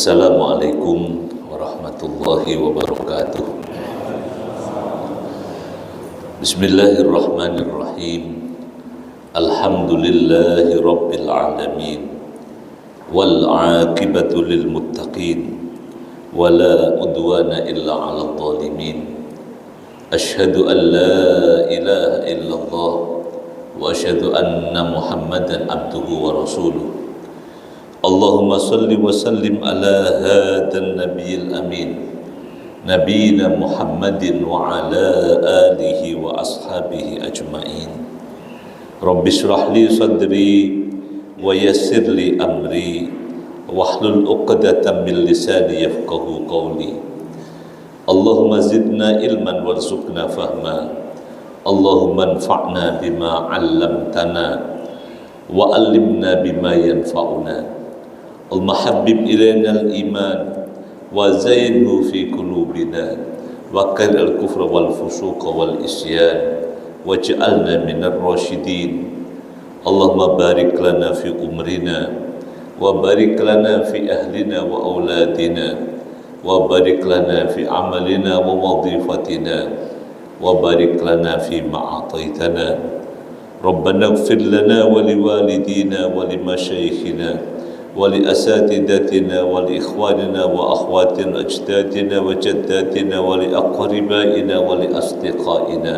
Assalamualaikum warahmatullahi wabarakatuh. Bismillahirrahmanirrahim. Alhamdulillahi rabbil alamin. Wal aqibatu lil muttaqin. Wala udwana illa 'alal zalimin. Asyhadu an la ilaha illallah wa asyhadu anna Muhammadan abduhu wa rasuluh. Allahumma salli wa sallim ala hadan nabiyil amin nabiyina Muhammadin wa ala alihi wa ashabihi ajma'in. Rabbi shrah li sadri wa yassir li amri wahlul 'uqdatam min lisani yafqahu qawli. Allahumma zidna ilman warzuqna fahma. Allahumma anfa'na bima 'allamtana wa 'allimna bima yanfa'una. Allahumma habbib ilaina al-iman wa zayyinhu fi qulubina wa karrih al-kufra wal fusuqa wal isyan waj'alna minar rasyidin. Allahumma barik lana fi umrina wa barik lana fi ahlina wa auladina wa barik lana fi amalina wa wadhifatina wa barik lana fi ma ataitana. Rabbana ighfir lana wa liwalidina wa limasyayikhina ولأساتذتنا ولإخواننا وأخواتنا أجدادنا وجداتنا ولأقربائنا ولأصدقائنا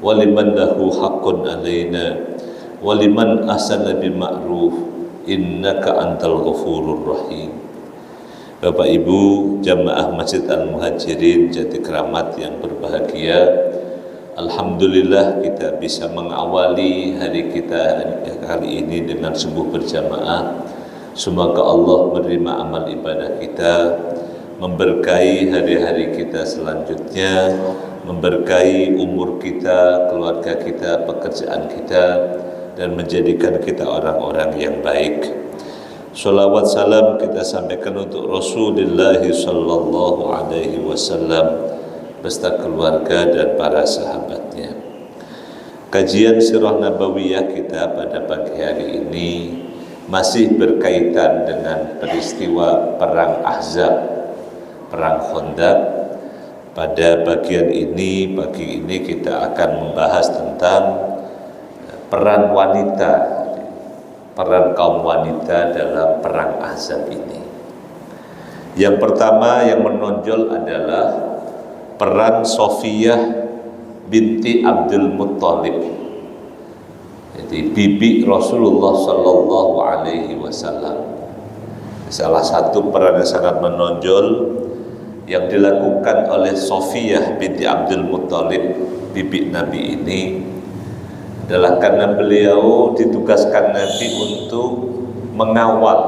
ولمن له حق علينا ولمن أحسن بالمعروف إنك أنت الغفور الرحيم. Bapak Ibu jamaah Masjid Al-Muhajirin Jati Kramat yang berbahagia, alhamdulillah kita bisa mengawali hari kita kali ini dengan subuh berjamaah. Semoga Allah menerima amal ibadah kita, memberkahi hari-hari kita selanjutnya, memberkahi umur kita, keluarga kita, pekerjaan kita, dan menjadikan kita orang-orang yang baik. Sholawat salam kita sampaikan untuk Rasulullah sallallahu alaihi wasallam beserta keluarga dan para sahabatnya. Kajian Sirah Nabawiyah kita pada pagi hari ini masih berkaitan dengan peristiwa Perang Ahzab, Perang Khandaq. Pada bagian ini, pagi ini kita akan membahas tentang peran wanita, peran kaum wanita dalam Perang Ahzab ini. Yang pertama yang menonjol adalah peran Sofiyah binti Abdul Muttalib. Jadi bibi Rasulullah sallallahu alaihi wasallam. Salah satu peran yang sangat menonjol yang dilakukan oleh Sofiyah binti Abdul Muttalib, bibi Nabi ini, adalah karena beliau ditugaskan Nabi untuk mengawal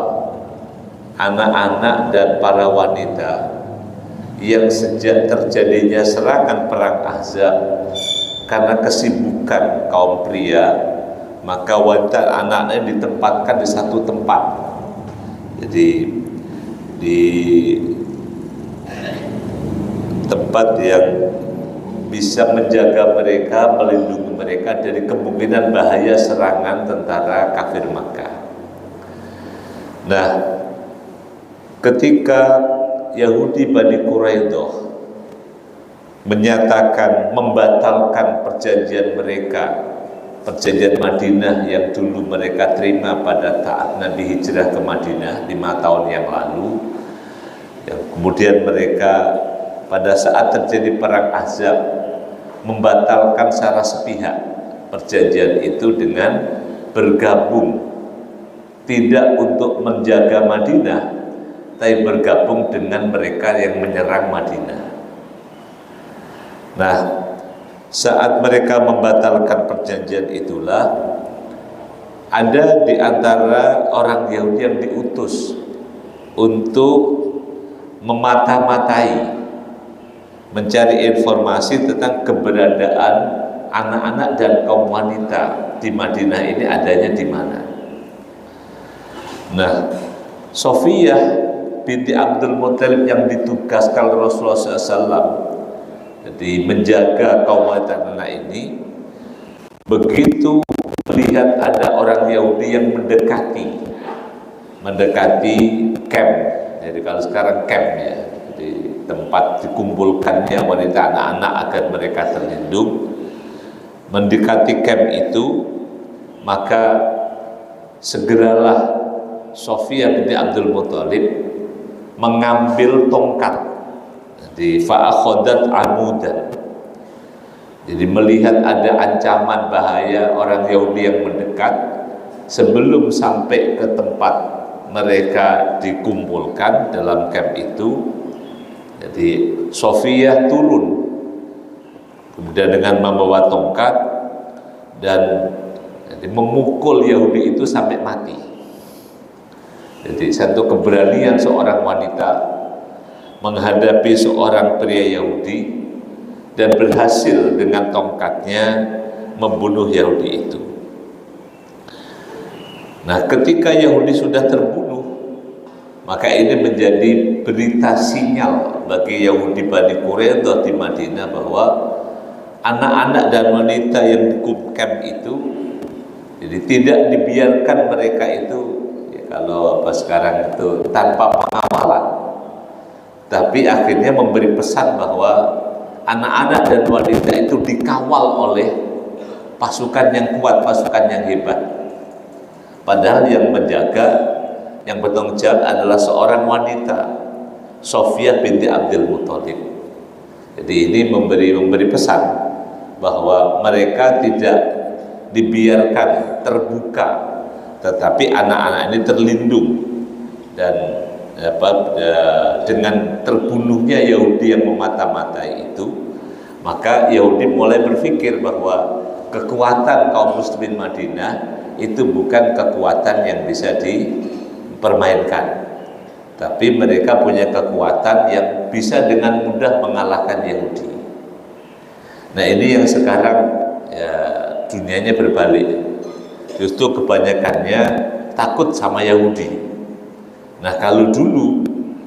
anak-anak dan para wanita yang sejak terjadinya serangan Perang Ahzab, karena kesibukan kaum pria, maka wanita anak-anaknya ditempatkan di satu tempat. Jadi di tempat yang bisa menjaga mereka, melindungi mereka dari kemungkinan bahaya serangan tentara kafir Makkah. Nah, ketika Yahudi Bani Quraidah menyatakan membatalkan perjanjian mereka, perjanjian Madinah yang dulu mereka terima pada saat Nabi hijrah ke Madinah 5 tahun yang lalu, yang kemudian mereka pada saat terjadi Perang Ahzab membatalkan secara sepihak perjanjian itu dengan bergabung, tidak untuk menjaga Madinah, tapi bergabung dengan mereka yang menyerang Madinah. Nah, saat mereka membatalkan perjanjian itulah ada di antara orang Yahudi yang diutus untuk memata-matai, mencari informasi tentang keberadaan anak-anak dan kaum wanita di Madinah ini adanya di mana. Nah, Sofiyah binti Abdul Muttalib yang ditugaskan Rasulullah SAW jadi menjaga kaum wanita anak ini, begitu melihat ada orang Yahudi yang mendekati camp Jadi kalau sekarang camp ya, jadi tempat dikumpulkannya wanita anak-anak agar mereka terlindung. Mendekati camp itu, maka segeralah Sofiyah binti Abdul Muthalib mengambil tongkat. Jadi fa'akhodat amudan. Jadi melihat ada ancaman bahaya orang Yahudi yang mendekat, sebelum sampai ke tempat mereka dikumpulkan dalam camp itu, jadi Sofiyah turun kemudian dengan membawa tongkat dan jadi memukul Yahudi itu sampai mati. Jadi satu keberanian seorang wanita menghadapi seorang pria Yahudi dan berhasil dengan tongkatnya membunuh Yahudi itu. Nah, ketika Yahudi sudah terbunuh, maka ini menjadi berita sinyal bagi Yahudi Bani Quraidah di Madinah bahwa anak-anak dan wanita yang di camp itu, jadi tidak dibiarkan mereka itu, ya kalau apa sekarang itu tanpa pengawalan, tapi akhirnya memberi pesan bahwa anak-anak dan wanita itu dikawal oleh pasukan yang kuat, pasukan yang hebat. Padahal yang menjaga, yang bertanggung jawab adalah seorang wanita, Sofiyah binti Abdul Muthalib. Jadi ini memberi pesan bahwa mereka tidak dibiarkan terbuka, tetapi anak-anak ini terlindung. Dan dengan terbunuhnya Yahudi yang memata-matai itu, maka Yahudi mulai berpikir bahwa kekuatan kaum muslimin Madinah itu bukan kekuatan yang bisa dipermainkan, tapi mereka punya kekuatan yang bisa dengan mudah mengalahkan Yahudi. Nah, ini yang sekarang ya, dunianya berbalik. Justru kebanyakannya takut sama Yahudi. Nah, kalau dulu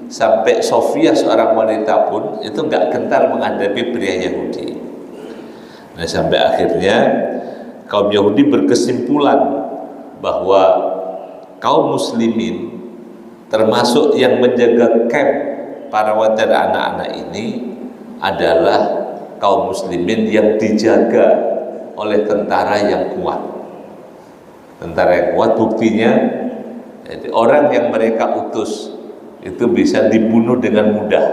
sampai Sofiyah seorang wanita pun itu nggak gentar menghadapi pria Yahudi. Nah, sampai akhirnya kaum Yahudi berkesimpulan bahwa kaum muslimin termasuk yang menjaga camp para wanita dan anak-anak ini adalah kaum muslimin yang dijaga oleh tentara yang kuat. Tentara yang kuat buktinya, jadi orang yang mereka utus itu bisa dibunuh dengan mudah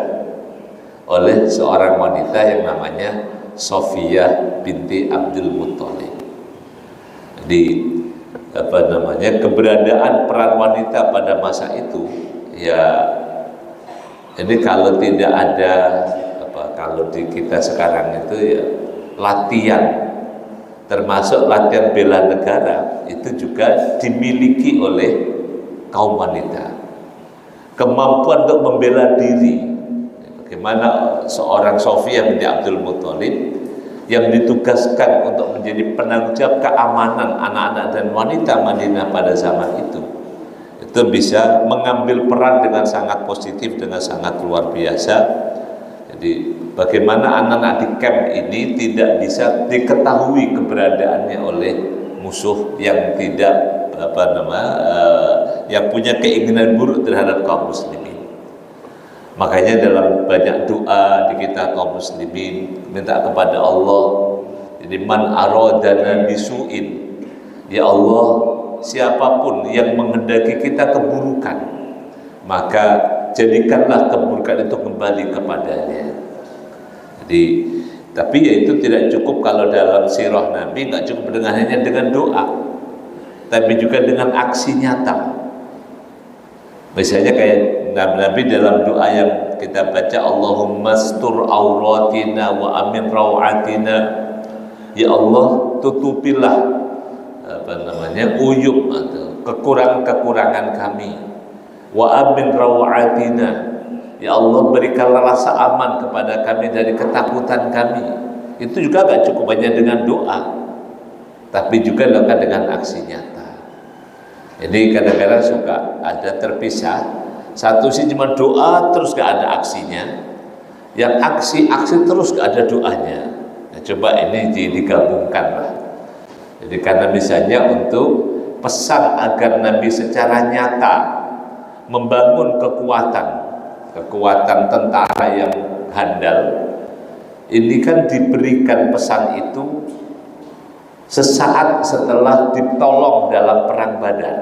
oleh seorang wanita yang namanya Sofiyah binti Abdul Muthalib. Jadi keberadaan peran wanita pada masa itu ya, ini kalau tidak ada kalau di kita sekarang itu ya latihan, termasuk latihan bela negara, itu juga dimiliki oleh kaum wanita. Kemampuan untuk membela diri, bagaimana seorang Sofiyah binti Abdul Muthalib yang ditugaskan untuk menjadi penanggung jawab keamanan anak-anak dan wanita Madinah pada zaman itu bisa mengambil peran dengan sangat positif, dengan sangat luar biasa. Jadi bagaimana anak-anak di camp ini tidak bisa diketahui keberadaannya oleh musuh yang tidak yang punya keinginan buruk terhadap kaum muslimin. Makanya dalam banyak doa di kita kaum muslimin minta kepada Allah, jadi man aradana bisu'in, ya Allah, siapapun yang menghendaki kita keburukan, maka jadikanlah keburukan itu kembali kepadanya. Jadi tapi ya itu tidak cukup kalau dalam sirah Nabi, nggak cukup dengan hanya dengan doa, tapi juga dengan aksi nyata. Misalnya kayak Nabi dalam doa yang kita baca, Allahumma stur auratina wa amin rawatina, ya Allah tutupilah uyub atau kekurangan-kekurangan kami, wa amin rawatina, ya Allah berikanlah rasa aman kepada kami dari ketakutan kami. Itu juga gak cukup hanya dengan doa, tapi juga dilakukan dengan aksi nyata. Jadi kadang-kadang suka ada terpisah, satu sih cuma doa terus gak ada aksinya, yang aksi terus gak ada doanya. Nah, coba ini digabungkan lah. Jadi karena misalnya untuk pesan agar Nabi secara nyata membangun kekuatan tentara yang handal. Ini kan diberikan pesan itu sesaat setelah ditolong dalam perang Badar.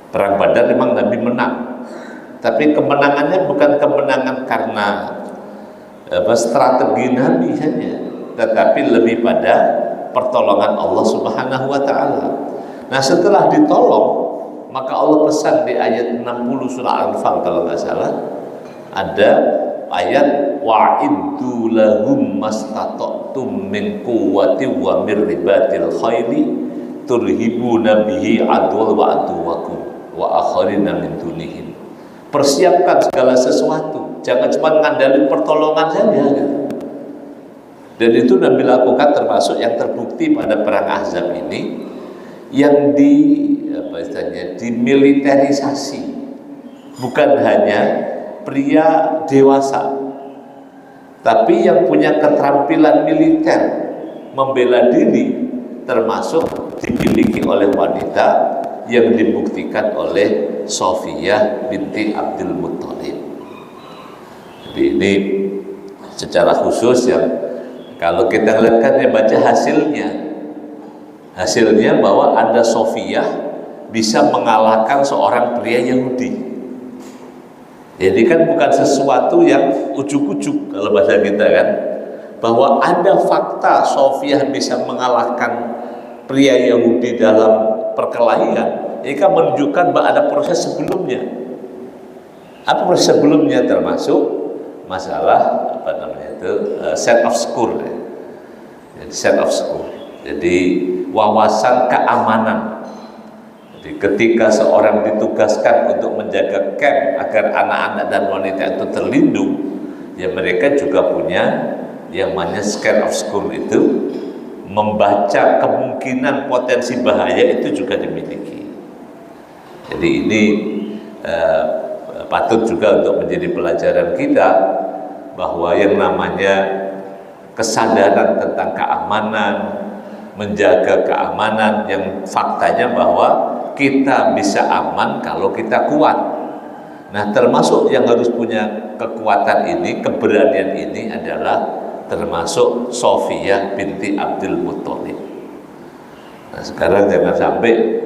Perang Badar memang Nabi menang, tapi kemenangannya bukan kemenangan karena strategi Nabi saja, tetapi lebih pada pertolongan Allah Subhanahu wa taala. Nah, setelah ditolong, maka Allah pesan di ayat 60 surah Al-Anfal kalau nggak salah, ada ayat wa'iddu lahum mastata'tum min quwwati wa min ribatil khairi turhibuna bihi adwal wa aduwakum wa akharina min dunihim. Persiapkan segala sesuatu, jangan cuma ngandalin pertolongan saja gitu. Dan itu Nabi lakukan, termasuk yang terbukti pada perang Ahzab ini, yang dimiliterisasi, bukan hanya pria dewasa, tapi yang punya keterampilan militer membela diri, termasuk dimiliki oleh wanita yang dibuktikan oleh Sofiyah binti Abdul Muttalib. Jadi ini secara khusus yang kalau kita lihatkan ya, baca hasilnya bahwa ada Sofiyah bisa mengalahkan seorang pria Yahudi. Jadi kan bukan sesuatu yang ujuk-ujuk kalau bahasa kita kan, bahwa ada fakta Sofiyah bisa mengalahkan pria Yahudi dalam perkelahian. Ini kan menunjukkan bahwa ada proses sebelumnya. Apa proses sebelumnya? Termasuk masalah set of score. Jadi set of score. Jadi wawasan keamanan. Jadi ketika seorang ditugaskan untuk menjaga camp agar anak-anak dan wanita itu terlindung, ya mereka juga punya yang namanya scan of score itu, membaca kemungkinan potensi bahaya itu juga dimiliki. Jadi ini patut juga untuk menjadi pelajaran kita bahwa yang namanya kesadaran tentang keamanan, menjaga keamanan, yang faktanya bahwa kita bisa aman kalau kita kuat. Nah, termasuk yang harus punya kekuatan ini, keberanian ini adalah termasuk Sofiyah binti Abdul Muttalib. Nah, sekarang jangan sampai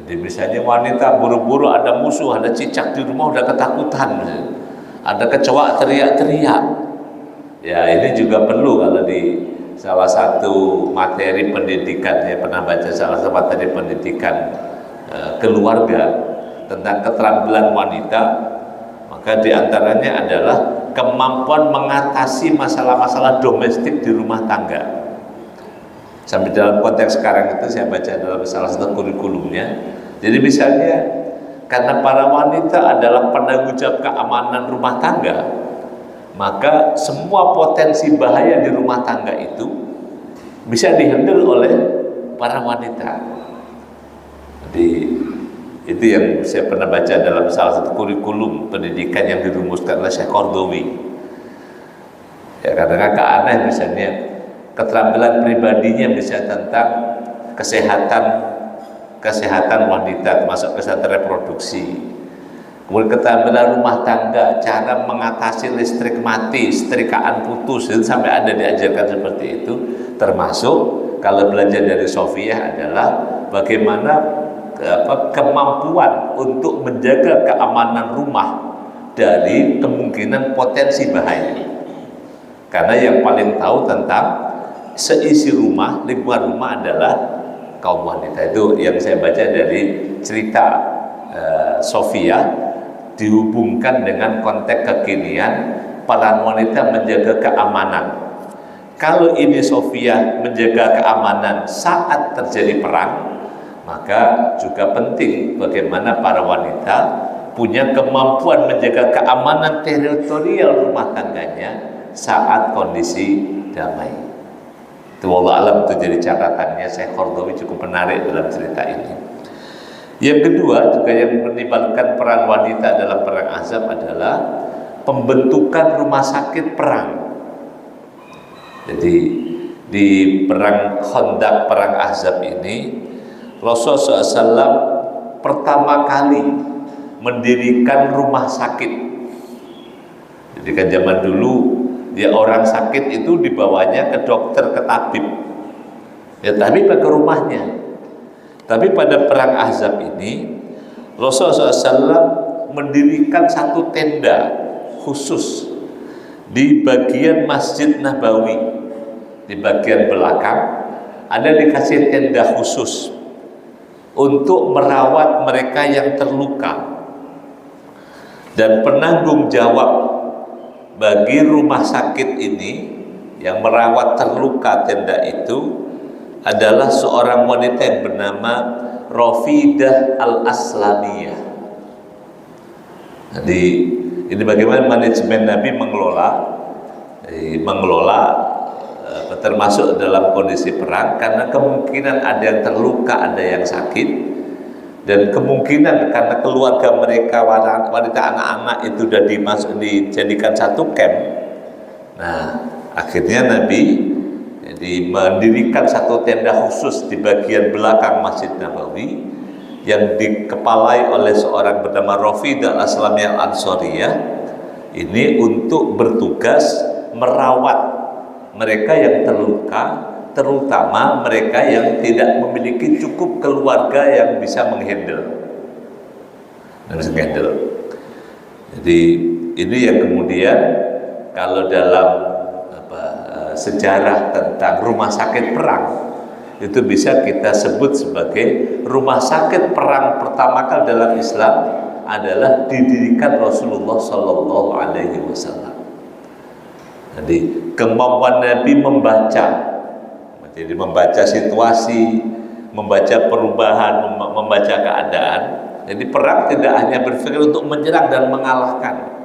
jadi misalnya wanita buru-buru ada musuh, ada cicak di rumah udah ketakutan, ada kecoa teriak-teriak. Ya, ini juga perlu kalau di salah satu materi pendidikan, saya pernah baca salah satu materi pendidikan keluarga tentang keterampilan wanita, maka diantaranya adalah kemampuan mengatasi masalah-masalah domestik di rumah tangga. Sampai dalam konteks sekarang itu saya baca dalam salah satu kurikulumnya. Jadi misalnya karena para wanita adalah penanggung jawab keamanan rumah tangga, maka semua potensi bahaya di rumah tangga itu bisa dihandle oleh para wanita. Jadi itu yang saya pernah baca dalam salah satu kurikulum pendidikan yang dirumuskan oleh Syekh Qardawi. Ya, kadang-kadang aneh misalnya keterampilan pribadinya bisa tentang kesehatan wanita, termasuk kesehatan reproduksi. Kemudian keterampilan rumah tangga, cara mengatasi listrik mati, setrikaan putus, itu sampai ada diajarkan seperti itu. Termasuk kalau belajar dari Sofiyah adalah bagaimana kemampuan untuk menjaga keamanan rumah dari kemungkinan potensi bahaya. Karena yang paling tahu tentang seisi rumah, lingkungan rumah adalah kaum wanita. Itu yang saya baca dari cerita Sofiyah, dihubungkan dengan konteks kekinian para wanita menjaga keamanan. Kalau ini Sofiyah menjaga keamanan saat terjadi perang, maka juga penting bagaimana para wanita punya kemampuan menjaga keamanan teritorial rumah tangganya saat kondisi damai. Itu wallahu alam, itu jadi catatannya Syekh Qardawi, cukup menarik dalam cerita ini. Yang kedua juga yang menimbulkan peran wanita dalam perang Ahzab adalah pembentukan rumah sakit perang. Jadi di perang Khandaq, perang Ahzab ini Rasulullah SAW pertama kali mendirikan rumah sakit. Jadi kan zaman dulu ya orang sakit itu dibawanya ke dokter, ke tabib. Ya tabib ke rumahnya. Tapi pada perang Ahzab ini Rasulullah SAW mendirikan satu tenda khusus di bagian Masjid Nabawi. Di bagian belakang ada dikasih tenda khusus untuk merawat mereka yang terluka. Dan penanggung jawab bagi rumah sakit ini yang merawat terluka tenda itu adalah seorang wanita yang bernama Rafidah Al-Aslamiyah. Jadi ini bagaimana manajemen Nabi mengelola termasuk dalam kondisi perang, karena kemungkinan ada yang terluka, ada yang sakit, dan kemungkinan karena keluarga mereka wanita anak-anak itu sudah dijadikan satu camp. Nah akhirnya Nabi mendirikan satu tenda khusus di bagian belakang Masjid Nabawi yang dikepalai oleh seorang bernama Rafidah Al-Aslamiyah Al-Ansariyah ini untuk bertugas merawat mereka yang terluka, terutama mereka yang tidak memiliki cukup keluarga yang bisa menghandle. Jadi ini yang kemudian kalau dalam sejarah tentang rumah sakit perang itu bisa kita sebut sebagai rumah sakit perang pertama kali dalam Islam adalah didirikan Rasulullah Shallallahu Alaihi Wasallam. Jadi kemampuan Nabi jadi membaca situasi, membaca perubahan, membaca keadaan. Jadi perang tidak hanya berpikir untuk menyerang dan mengalahkan.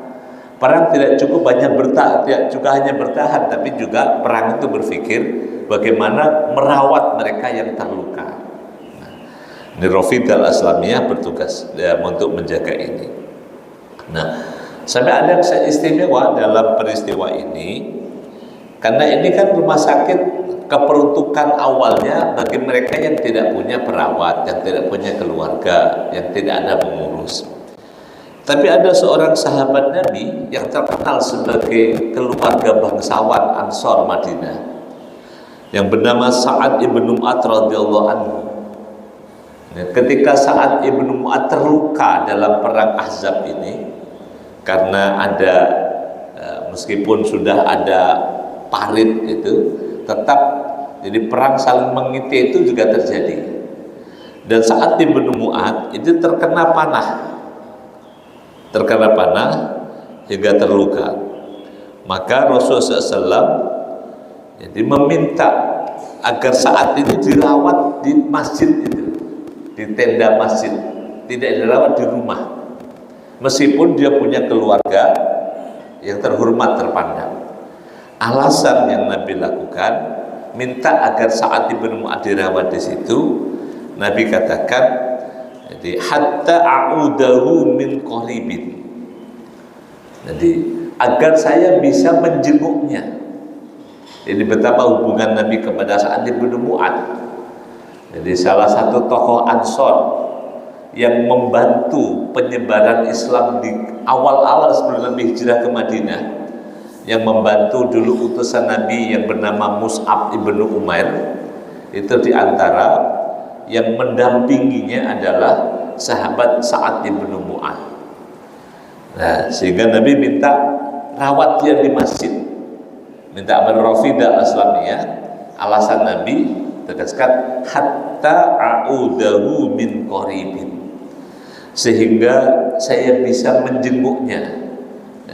Perang tidak cukup tidak juga hanya bertahan, tapi juga perang itu berpikir bagaimana merawat mereka yang terluka. Nah, ini Rafidah Al-Aslamiyah bertugas untuk menjaga ini. Nah, sampai ada yang istimewa dalam peristiwa ini, karena ini kan rumah sakit keperuntukan awalnya bagi mereka yang tidak punya perawat, yang tidak punya keluarga, yang tidak ada pengurus. Tapi ada seorang sahabat Nabi yang terkenal sebagai keluarga bangsawan Ansor Madinah yang bernama Sa'ad ibnu Mu'adz radhiyallahu anhu. Ketika Sa'ad ibnu Mu'adz terluka dalam perang Ahzab ini, karena ada meskipun sudah ada parit itu, tetap jadi perang saling mengiti itu juga terjadi. Dan Sa'ad ibnu Mu'adz itu terkena panah hingga terluka. Maka Rasulullah SAW jadi meminta agar saat itu dirawat di masjid itu, di tenda masjid, tidak dirawat di rumah, meskipun dia punya keluarga yang terhormat terpandang. Alasan yang Nabi lakukan minta agar Sa'ad ibn Mu'adz dirawat di situ, Nabi katakan jadi hatta a'udahu min qaribin. Jadi agar saya bisa menjenguknya. Jadi betapa hubungan Nabi kepada Sa'ad bin Mu'adz. Jadi salah satu tokoh Ansor yang membantu penyebaran Islam di awal-awal sebelum Nabi hijrah ke Madinah, yang membantu dulu utusan Nabi yang bernama Mus'ab ibnu Umair, itu diantara yang mendampinginya adalah sahabat Sa'ad ibnu Mu'adz. Nah, sehingga Nabi minta rawat dia di masjid, minta Rafidah Al-Aslamiyah. Alasan Nabi tegaskan hatta a'udahu min qaribin, sehingga saya bisa menjenguknya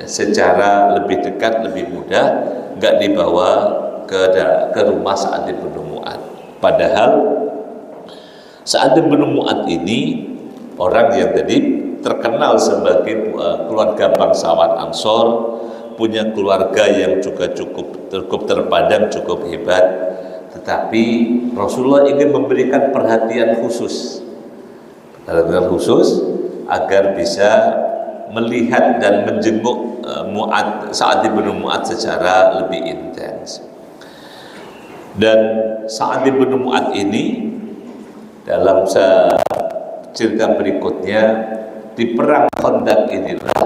secara lebih dekat, lebih mudah, enggak dibawa ke rumah Sa'ad ibnu Mu'adz. Padahal Sa'ad bin Mu'adz ini orang yang tadi terkenal sebagai keluarga bangsawan Ansor, punya keluarga yang juga cukup terpandang, cukup hebat. Tetapi Rasulullah ingin memberikan perhatian khusus agar bisa melihat dan menjenguk Sa'ad bin Mu'adz secara lebih intens. Dan Sa'ad bin Mu'adz ini dalam cerita berikutnya di perang Khandaq inilah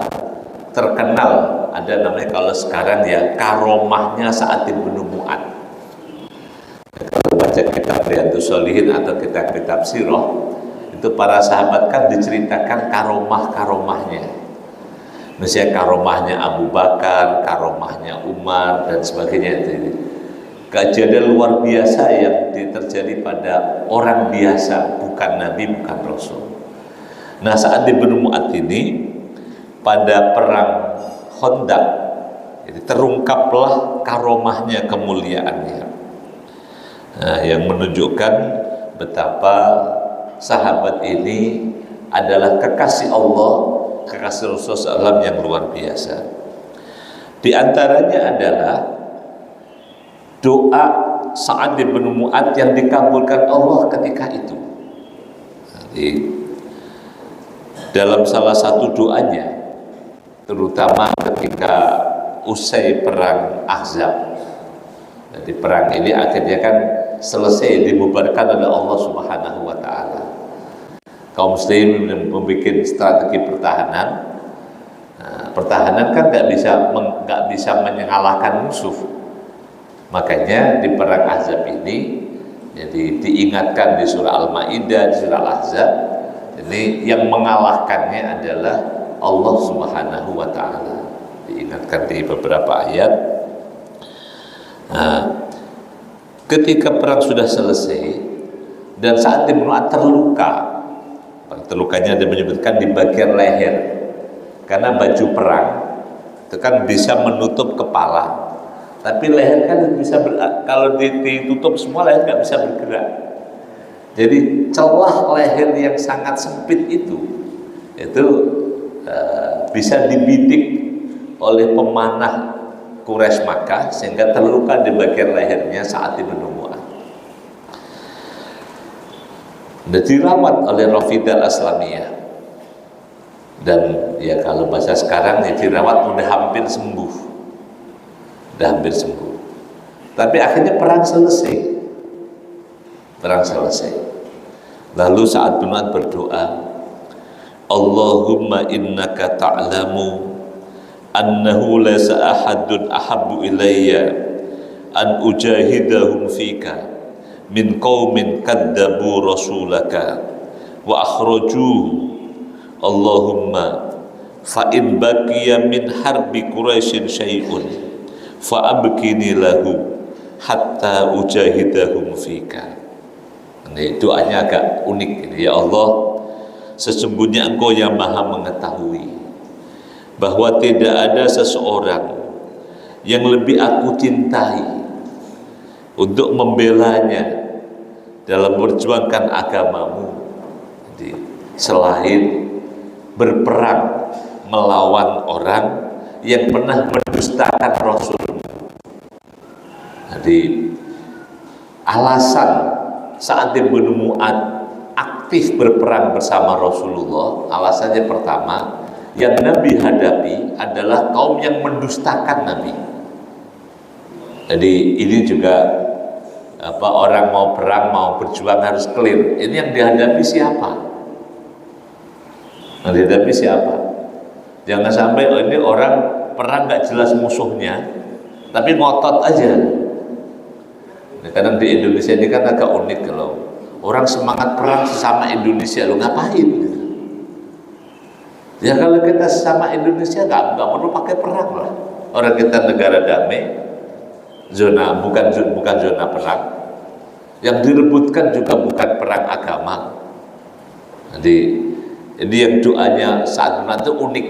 terkenal, ada namanya kalau sekarang ya, karomahnya Sa'ad bin Mu'adz. Kalau baca kitab Riyadhus Shalihin atau kitab-kitab sirah, itu para sahabat kan diceritakan karomah-karomahnya. Misalnya karomahnya Abu Bakar, karomahnya Umar, dan sebagainya. Kejadian luar biasa yang terjadi pada orang biasa, bukan Nabi, bukan Rasul. Nah, Sa'ad bin Mu'adz ini pada perang Khandaq, jadi terungkaplah karomahnya, kemuliaannya. Nah, yang menunjukkan betapa sahabat ini adalah kekasih Allah, kekasih Rasulullah SAW yang luar biasa. Di antaranya adalah doa Sa'ad bin Mu'adz yang dikabulkan Allah ketika itu. Jadi, dalam salah satu doanya, terutama ketika usai perang Ahzab. Jadi perang ini akhirnya kan selesai, dibubarkan oleh Allah Subhanahu wa Ta'ala. Kaum muslimin membuat strategi pertahanan. Nah, pertahanan kan nggak bisa mengalahkan musuh. Makanya di perang Ahzab ini, jadi diingatkan di surah Al-Maidah, di surah Al-Ahzab, ini yang mengalahkannya adalah Allah Subhanahu wa Ta'ala. Diingatkan di beberapa ayat. Nah, ketika perang sudah selesai dan Sa'ad bin Mu'adz terlukanya dia menyebutkan di bagian leher, karena baju perang itu kan bisa menutup kepala, tapi leher kan bisa kalau ditutup semua leher nggak bisa bergerak. Jadi celah leher yang sangat sempit itu bisa dibidik oleh pemanah Quraisy Makkah sehingga terluka di bagian lehernya Sa'ad bin Mu'adz. Dan dirawat oleh Rafidah Al-Aslamiyah. Dan ya kalau bahasa sekarang ya dirawat udah hampir sembuh. Udah hampir sembuh. Tapi akhirnya perang selesai. Perang selesai. Lalu Sa'ad bin Mu'adz berdoa, Allahumma innaka ta'lamu annahu laysa ahadun ahabbu ilayya an ujahidahum fika min qaumin kaddabu rasulaka wa akhrajuhu. Allahumma fa in baqiya min harbi Quraisyin syai'un fa abkini lahu hatta ujahidahum fika. Ini doanya agak unik ini. Ya Allah, sesungguhnya Engkau yang Maha mengetahui bahwa tidak ada seseorang yang lebih aku cintai untuk membelanya dalam memperjuangkan agamamu selain berperang melawan orang yang pernah mendustakan Rasul. Jadi alasan Sa'ad bin Mu'adz aktif berperang bersama Rasulullah, alasannya pertama, yang Nabi hadapi adalah kaum yang mendustakan Nabi. Jadi ini juga orang mau perang, mau berjuang harus clear. Ini yang dihadapi siapa? Yang dihadapi siapa? Jangan sampai ini orang perang nggak jelas musuhnya, tapi ngotot aja. Nah, kadang di Indonesia ini kan agak unik, kalau orang semangat perang sesama Indonesia, lo ngapain? Ya kalau kita sesama Indonesia nggak perlu pakai perang lah. Orang kita negara damai, bukan zona perang. Yang direbutkan juga bukan perang agama. Jadi ini yang doanya saat itu unik.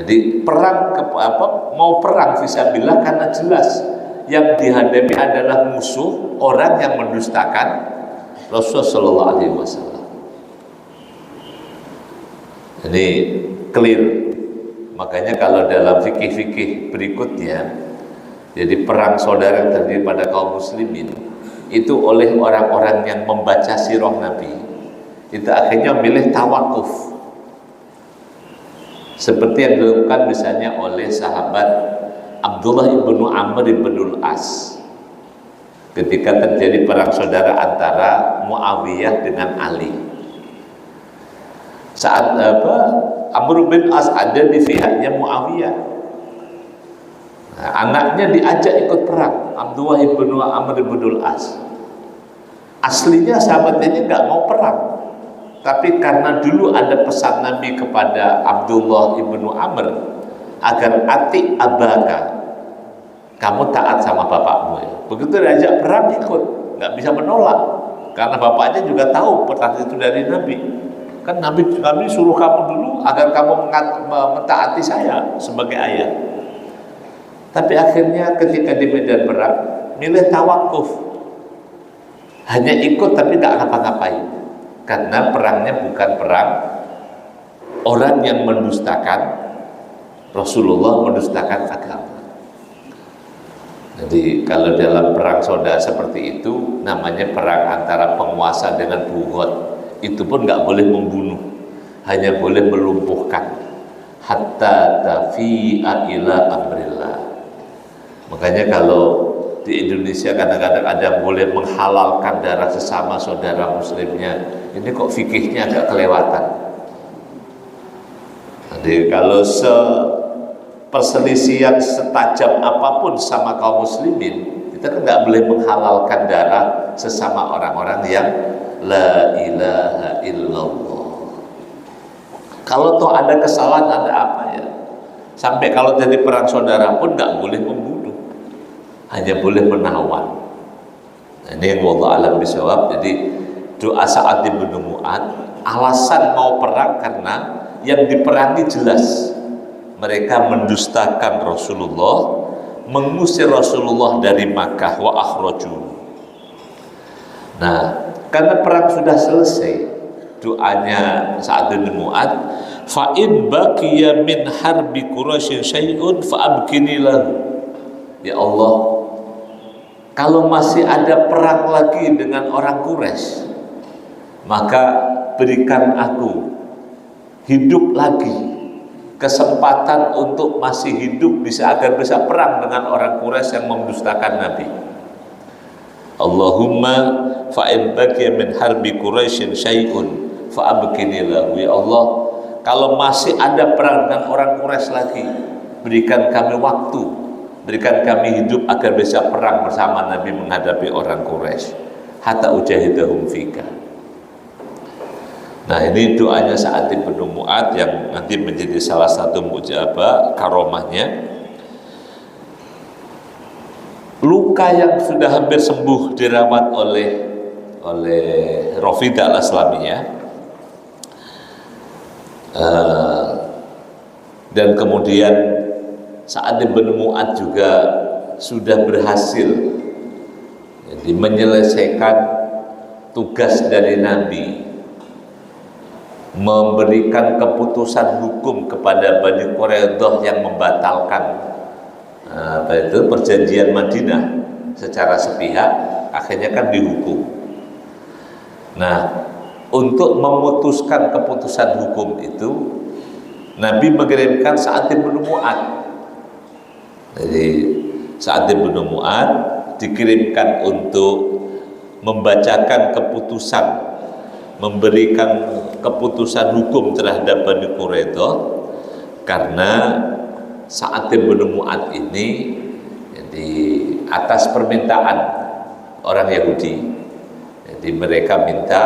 Jadi perang mau perang fisabilillah karena jelas yang dihadapi adalah musuh, orang yang mendustakan Rasulullah Shallallahu Alaihi Wasallam. Ini clear. Makanya kalau dalam fikih-fikih berikutnya, jadi perang saudara yang terjadi pada kaum muslimin itu oleh orang-orang yang membaca sirah Nabi, itu akhirnya memilih tawakuf, seperti yang dilakukan misalnya oleh sahabat Abdullah ibnu Amr ibn As ketika terjadi perang saudara antara Muawiyah dengan Ali. Saat Amr bin As ada di pihaknya Muawiyah. Nah, anaknya diajak ikut perang, Abdullah bin Amr bin As. Aslinya sahabat ini nggak mau perang, tapi karena dulu ada pesan Nabi kepada Abdullah bin Amr agar ati abaka, kamu taat sama bapakmu ya. Begitu diajak perang ikut, nggak bisa menolak, karena bapaknya juga tahu pesan itu dari Nabi. Kan Nabi suruh kamu dulu agar kamu mentaati saya sebagai ayah. Tapi akhirnya ketika di medan perang milih tawakuf, hanya ikut tapi tidak ngapa-ngapain, karena perangnya bukan perang orang yang mendustakan Rasulullah, mendustakan agama. Jadi kalau dalam perang saudara seperti itu namanya perang antara penguasa dengan buhot. Itu pun nggak boleh membunuh, hanya boleh melumpuhkan. Hatta tafi'a ila amrillah. Makanya kalau di Indonesia kadang-kadang ada yang boleh menghalalkan darah sesama saudara muslimnya, ini kok fikihnya agak kelewatan. Jadi kalau perselisihan setajam apapun sama kaum muslimin, kita kan nggak boleh menghalalkan darah sesama orang-orang yang la ilaha illallah. Kalau toh ada kesalahan, ada apa ya, sampai kalau jadi perang saudara pun nggak boleh membunuh, hanya boleh menawan. Nah, ini yang wallahu alam bisawab. Jadi doa Sa'ad bin Mu'adz, alasan mau perang karena yang diperangi jelas, mereka mendustakan Rasulullah, mengusir Rasulullah dari Makkah, wa akhraju. Nah, karena perang sudah selesai, doanya Sa'ad bin Mu'adz, fa in baqiya min harbi Quraisy syai'un fa abkini lahu. Ya Allah, kalau masih ada perang lagi dengan orang Quraisy, maka berikan aku hidup lagi, kesempatan untuk masih hidup agar bisa perang dengan orang Quraisy yang mendustakan Nabi. Allahumma fa in baqiya min harbi Quraisy syai'un fa abkini lahu. Ya Allah, kalau masih ada perang dengan orang Quraisy lagi, berikan kami waktu, berikan kami hidup agar bisa perang bersama Nabi menghadapi orang Quraisy. Hatta ujahidahum fika. Nah, ini doanya Sa'ad bin Mu'adz yang nanti menjadi salah satu mujabah karomahnya. Luka yang sudah hampir sembuh dirawat oleh Rafidah al-Aslamiyah, dan kemudian Sa'ad bin Mu'adz juga sudah berhasil jadi menyelesaikan tugas dari Nabi, memberikan keputusan hukum kepada Bani Quraidah yang membatalkan perjanjian Madinah secara sepihak, akhirnya kan dihukum. Nah, untuk memutuskan keputusan hukum itu, Nabi mengirimkan Sa'ad bin Mu'adz. Jadi Sa'ad bin Mu'adz dikirimkan untuk membacakan keputusan, memberikan keputusan hukum terhadap Bani Quraidah, karena Sa'ad bin Mu'adz ini jadi atas permintaan orang Yahudi, jadi mereka minta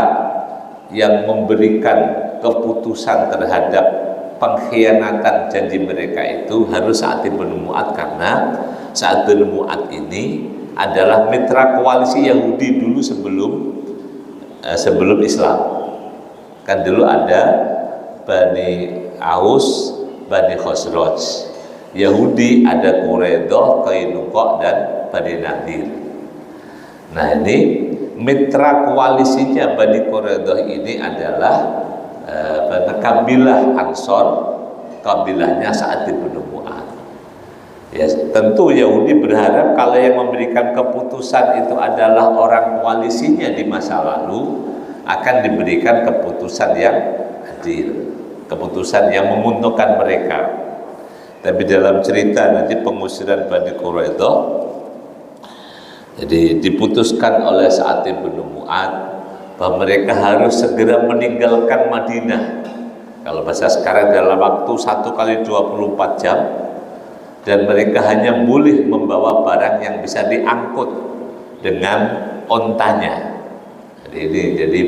yang memberikan keputusan terhadap pengkhianatan janji mereka itu harus Sa'ad bin Mu'adz, karena Sa'ad bin Mu'adz ini adalah mitra koalisi Yahudi dulu sebelum Islam. Kan dulu ada Bani Aus, Bani Khosraj. Yahudi ada Quraidah, Qainuqa, dan Bani Nadir. Nah, ini mitra koalisinya Bani Quraidah ini adalah kabilah Ansor, kabilahnya Sa'ad bin Mu'adz. Ya, tentu Yahudi berharap kalau yang memberikan keputusan itu adalah orang koalisinya di masa lalu, akan diberikan keputusan yang adil, keputusan yang menguntungkan mereka. Tapi dalam cerita nanti pengusiran Bani Quraidah, jadi diputuskan oleh Sa'ad bin Mu'adz bahwa mereka harus segera meninggalkan Madinah Kalau bahasa sekarang dalam waktu 1 kali 24 jam, dan mereka hanya boleh membawa barang yang bisa diangkut dengan ontanya. Jadi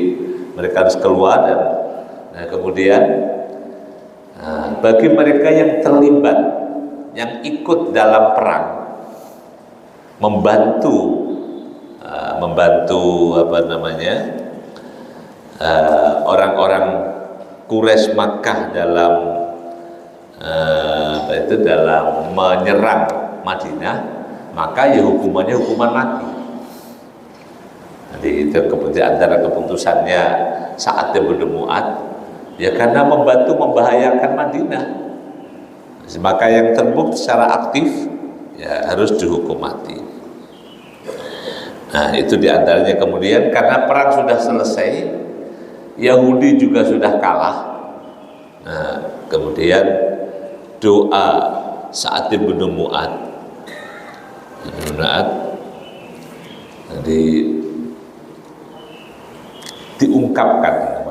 mereka harus keluar dan kemudian bagi mereka yang terlibat, yang ikut dalam perang, membantu orang-orang Quraisy Makkah dalam dalam menyerang Madinah, maka ya hukumannya hukuman mati. Jadi itu antara keputusannya Sa'ad bin Mu'adz, ya karena membantu membahayakan Madinah, maka yang terbukti secara aktif ya harus dihukum mati. Nah itu diantaranya. Kemudian karena perang sudah selesai, Yahudi juga sudah kalah. Nah kemudian doa Sa'ad bin Mu'adz diungkapkan,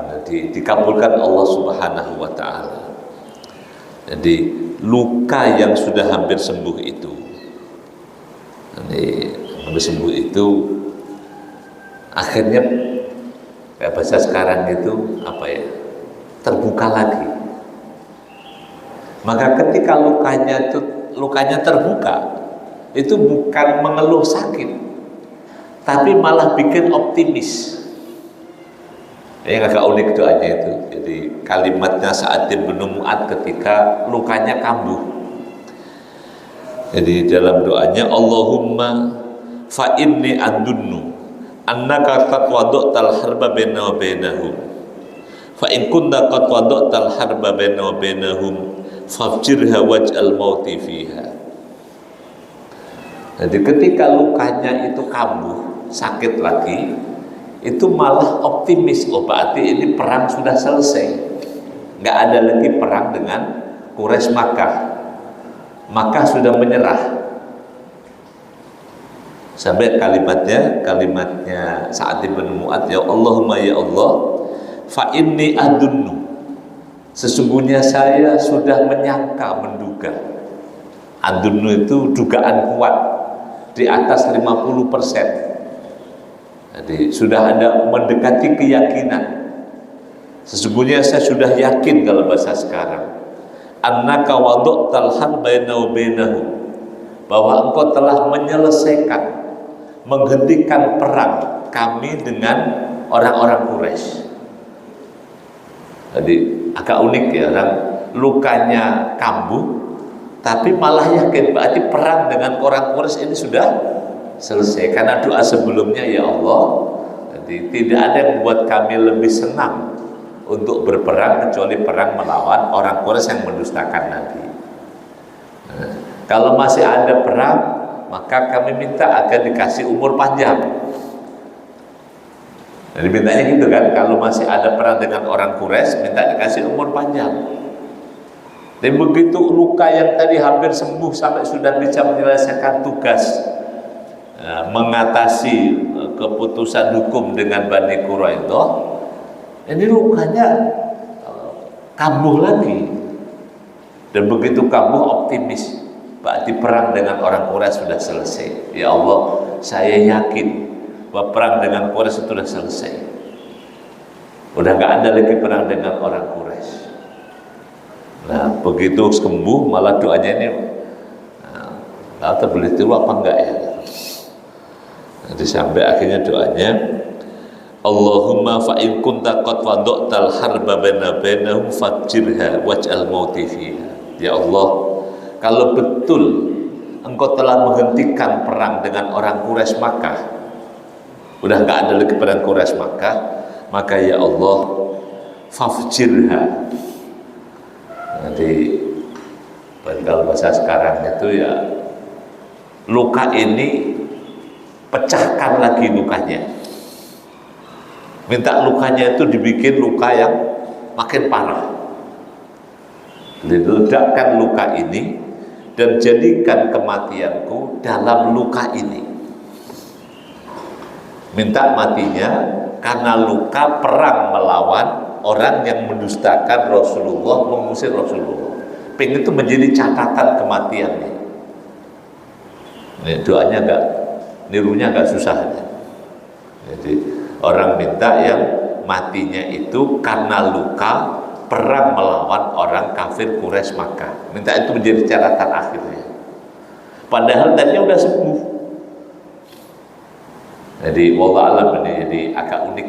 dikabulkan Allah Subhanahu wa Ta'ala. Jadi luka yang sudah hampir sembuh itu, akhirnya kayak bahasa sekarang itu terbuka lagi. Maka ketika lukanya terbuka, itu bukan mengeluh sakit, tapi malah bikin optimis. Yang agak unik doanya itu. Jadi kalimatnya Sa'ad bin Mu'adz ketika lukanya kambuh. Jadi dalam doanya, Allahumma fa inni adunnu annaka qad wada'tal harba baina wa bainahum fa in kunta qad wada'tal harba baina wa bainahum fafjirha waj'al mauti fiha. Jadi ketika lukanya itu kambuh, sakit lagi, itu malah optimis. Oh berarti ini perang sudah selesai, nggak ada lagi perang dengan Quraisy Makkah sudah menyerah. Sampai kalimatnya Sa'ad bin Mu'adz, ya Allahumma ya Allah, fa inni adunnu, sesungguhnya saya sudah menyangka, menduga. Adunnu itu dugaan kuat di atas 50%. Jadi sudah ada mendekati keyakinan. Sesungguhnya saya sudah yakin, kalau bahasa sekarang, annaka wada'tal harba baina wa bainahum, bahwa engkau telah menyelesaikan, menghentikan perang kami dengan orang-orang Quraisy. Jadi agak unik ya, orang lukanya kambuh tapi malah yakin berarti perang dengan orang Quraisy ini sudah selesai, karena doa sebelumnya, ya Allah, jadi tidak ada yang membuat kami lebih senang untuk berperang kecuali perang melawan orang Quraisy yang mendustakan Nabi. Nah, kalau masih ada perang, maka kami minta agar dikasih umur panjang. Jadi mintanya gitu kan, kalau masih ada perang dengan orang Quraisy, minta dikasih umur panjang. Dan begitu luka yang tadi hampir sembuh sampai sudah bisa menyelesaikan tugas, mengatasi keputusan hukum dengan Bani Quraidah, ini lukanya kambuh lagi. Dan begitu kambuh, optimis, berarti perang dengan orang Quraisy sudah selesai. Ya Allah, saya yakin bahwa perang dengan Quraisy sudah selesai. Udah nggak ada lagi perang dengan orang Quraisy. Nah begitu sembuh, malah doanya ini, boleh tiru apa enggak ya? Jadi sampai akhirnya doanya, Allahumma fa in kunta qad wada'tal harba baina bainahum fajirha waj'al mauti fiha. Ya Allah, kalau betul engkau telah menghentikan perang dengan orang Quraisy Makkah, udah nggak ada lagi perang Quraisy Makkah, maka ya Allah, fafjirha. Jadi kalau bahasa sekarang itu ya, luka ini pecahkan lagi lukanya. Minta lukanya itu dibikin luka yang makin parah. Ledakkan luka ini dan jadikan kematianku dalam luka ini. Minta matinya karena luka perang melawan orang yang mendustakan Rasulullah, mengusir Rasulullah. Pengen itu menjadi catatan kematiannya. Ini doanya enggak, nirunya enggak susah. Jadi orang minta yang matinya itu karena luka perang melawan orang kafir Quraisy Makkah. Minta itu menjadi catatan akhirnya. Padahal tadinya udah sembuh. Jadi wallah alam ini jadi agak unik.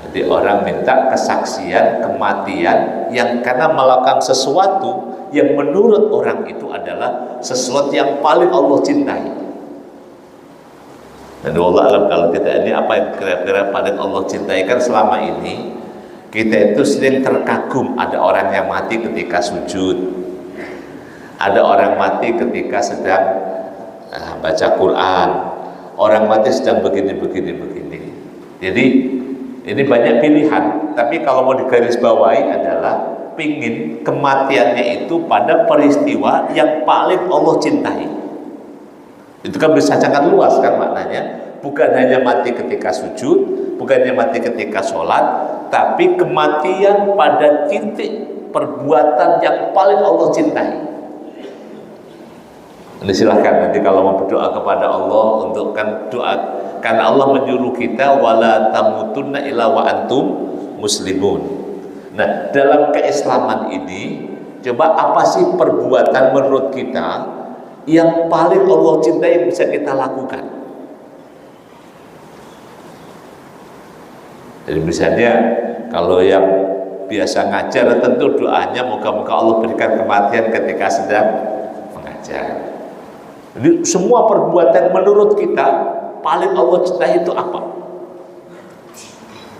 Jadi orang minta kesaksian kematian yang karena melakukan sesuatu yang menurut orang itu adalah sesuatu yang paling Allah cintai. Dan wallah alam kalau kita ini apa yang kira-kira paling Allah cintai, kan selama ini kita itu sering terkagum ada orang yang mati ketika sujud, ada orang mati ketika sedang baca Quran, orang mati sedang begini. Jadi ini banyak pilihan, tapi kalau mau digarisbawahi adalah pingin kematiannya itu pada peristiwa yang paling Allah cintai. Itu kan bisa sangat luas kan maknanya, bukan hanya mati ketika sujud, bukan hanya mati ketika sholat, tapi kematian pada titik perbuatan yang paling Allah cintai. Ini silahkan nanti kalau mau berdoa kepada Allah untuk kan doa, karena Allah menyuruh kita wala tamutunna illa wa antum muslimun. Nah, dalam keislaman ini coba apa sih perbuatan menurut kita yang paling Allah cintai yang bisa kita lakukan? Jadi misalnya kalau yang biasa ngajar tentu doanya moga-moga Allah berikan kematian ketika sedang mengajar. Jadi semua perbuatan menurut kita paling Allah cintai itu apa?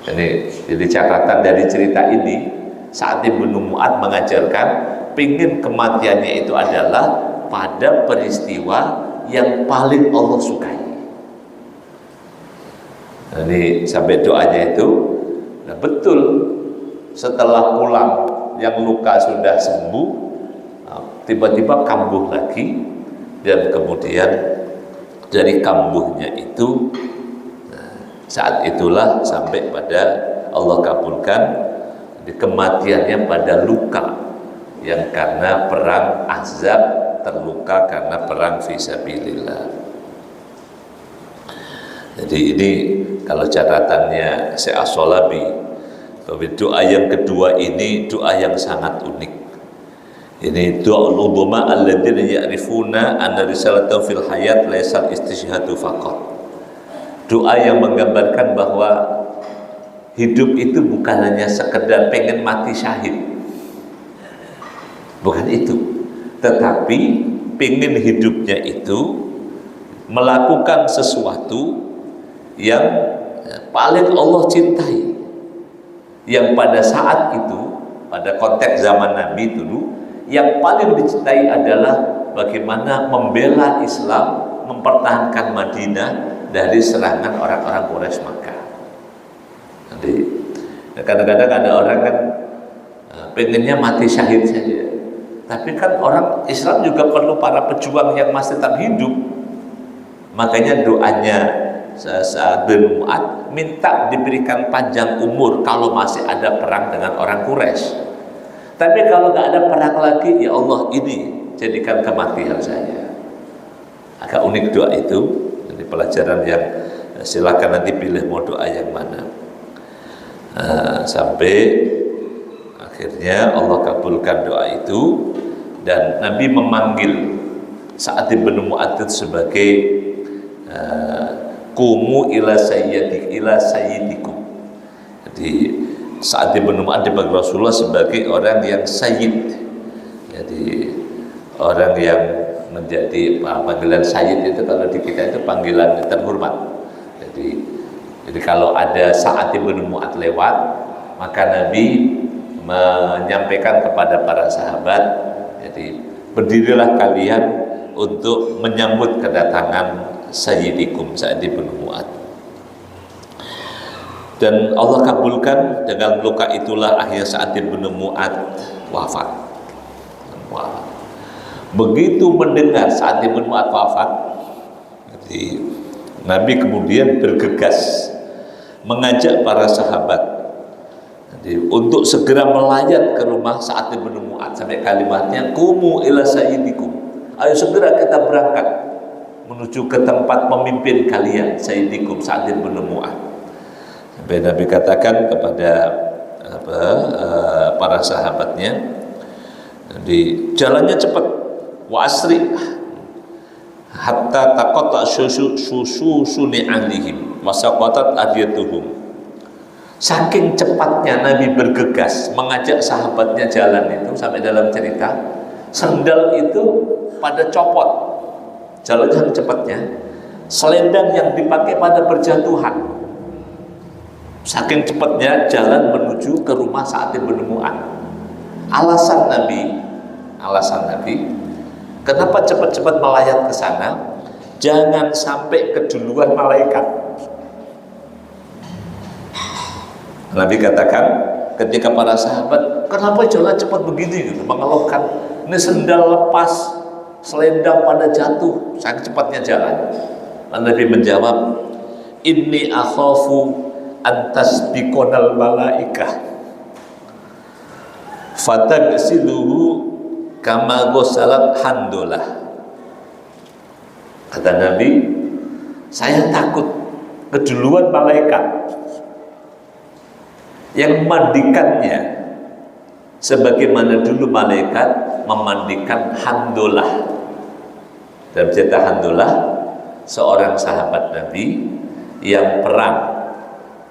Jadi catatan dari cerita ini, Sa'ad bin Mu'adz mengajarkan pingin kematiannya itu adalah pada peristiwa yang paling Allah sukai. Jadi sampai doanya itu, nah betul setelah pulang yang luka sudah sembuh, tiba-tiba kambuh lagi, dan kemudian dari kambuhnya itu, saat itulah sampai pada Allah kabulkan kematiannya pada luka yang karena perang Ahzab, terluka karena perang fisabilillah. Jadi ini kalau catatannya Syekh As-Shalabi, bahwa doa yang kedua ini doa yang sangat unik. Ini doa al-udhama alladzina ya'rifuna anna risalatan fil hayat laisal istishhadu faqat. Doa yang menggambarkan bahwa hidup itu bukan hanya sekedar pengen mati syahid, bukan itu, tetapi pengen hidupnya itu melakukan sesuatu yang paling Allah cintai, yang pada saat itu, pada konteks zaman Nabi dulu, yang paling dicintai adalah bagaimana membela Islam, mempertahankan Madinah dari serangan orang-orang Quraisy Makkah. Jadi kadang-kadang ada orang kan pengennya mati syahid saja, tapi kan orang Islam juga perlu para pejuang yang masih tetap hidup. Makanya doanya Sa'ad bin Mu'adz minta diberikan panjang umur kalau masih ada perang dengan orang Quraisy. Tapi kalau nggak ada perang lagi, ya Allah ini jadikan kematian saya. Agak unik doa itu. Jadi pelajaran yang silakan nanti pilih mau doa yang mana. Sampai akhirnya Allah kabulkan doa itu, dan Nabi memanggil Sa'ad bin Mu'adz sebagai kumu ila sayyidikum. Jadi Sa'ad bin Mu'adz dipanggil Rasulullah sebagai orang yang sayyid. Jadi orang yang menjadi panggilan sayyid itu kalau di kita itu panggilan terhormat. Jadi kalau ada Sa'ad bin Mu'adz lewat, maka Nabi menyampaikan kepada para sahabat, jadi berdirilah kalian untuk menyambut kedatangan sayyidikum Sa'ad bin Mu'adz. Dan Allah kabulkan, dengan luka itulah akhirnya Sa'ad bin Mu'adz wafat. Begitu mendengar Sa'ad bin Mu'adz wafat, jadi Nabi kemudian bergegas mengajak para sahabat Jadi, untuk segera melayat ke rumah Sa'ad bin Mu'adz, sampai kalimatnya kumu ila sayyidikum, ayo segera kita berangkat menuju ke tempat pemimpin kalian, sayyidikum Sa'ad bin Mu'adz. Sampai Nabi katakan kepada para sahabatnya, di jalannya cepat, wa asri hatta taqatta sususuni alihim wa saqatat adiyatuhum. Saking cepatnya Nabi bergegas mengajak sahabatnya jalan itu, sampai dalam cerita sendal itu pada copot, jalan yang cepatnya, selendang yang dipakai pada berjatuhan. Saking cepatnya jalan menuju ke rumah Sa'ad bin Mu'adz. Alasan Nabi kenapa cepat-cepat melayat ke sana, jangan sampai keduluan malaikat. Nabi katakan ketika para sahabat, kenapa jalan cepat begini, gitu, mengeluhkan, ini sendal lepas, selendang pada jatuh, sangat cepatnya jalan. Nabi menjawab, inni akhafu antasbiqonal malaikah fatagsiluhu kama ghasalat handolah. Kata Nabi, saya takut keduluan malaikat yang memandikannya sebagaimana dulu malaikat memandikan Handolah. Dalam cerita Handolah, seorang sahabat Nabi yang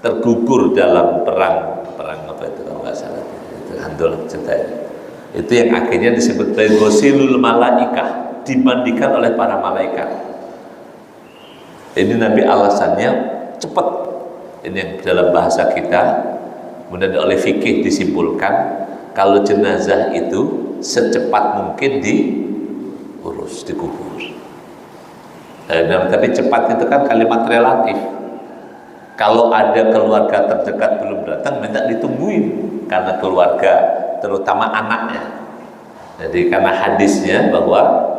tergugur dalam perang apa itu kalau nggak salah, itu Handolah ceritanya. Itu yang akhirnya disebut Ghosilul Malaikah, dimandikan oleh para malaikat. Ini Nabi alasannya cepat. Ini yang dalam bahasa kita, kemudian oleh fikih disimpulkan, kalau jenazah itu secepat mungkin diurus, dikubur. Tapi cepat itu kan kalimat relatif. Kalau ada keluarga terdekat belum datang, minta ditungguin, karena keluarga, terutama anaknya. Jadi karena hadisnya bahwa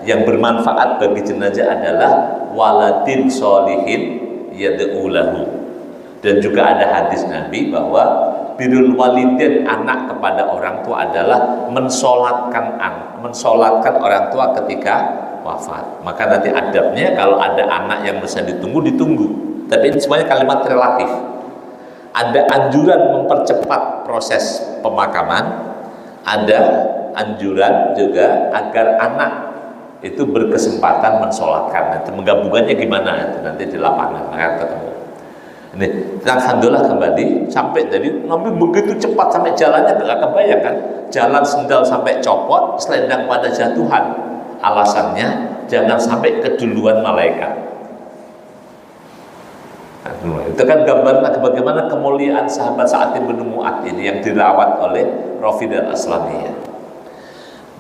yang bermanfaat bagi jenazah adalah waladin sholihin yad'u lahu. Dan juga ada hadis Nabi bahwa birrul walidain, anak kepada orang tua adalah mensolatkan orang tua ketika wafat. Maka nanti adabnya kalau ada anak yang bisa ditunggu. Tapi ini semuanya kalimat relatif. Ada anjuran mempercepat proses pemakaman, ada anjuran juga agar anak itu berkesempatan mensolatkan. Nanti menggabungkannya gimana? Nanti di lapangan akan ketemu. Ini alhamdulillah kembali sampai, jadi Nabi begitu cepat sampai jalannya nggak kebayang kan, jalan sendal sampai copot, selendang pada jatuhan. Alasannya jangan sampai keduluan malaikat. Nah, itu kan gambaran bagaimana kemuliaan sahabat Sa'ad bin Mu'adz ini yang dirawat oleh Rafidah Al-Aslamiyah.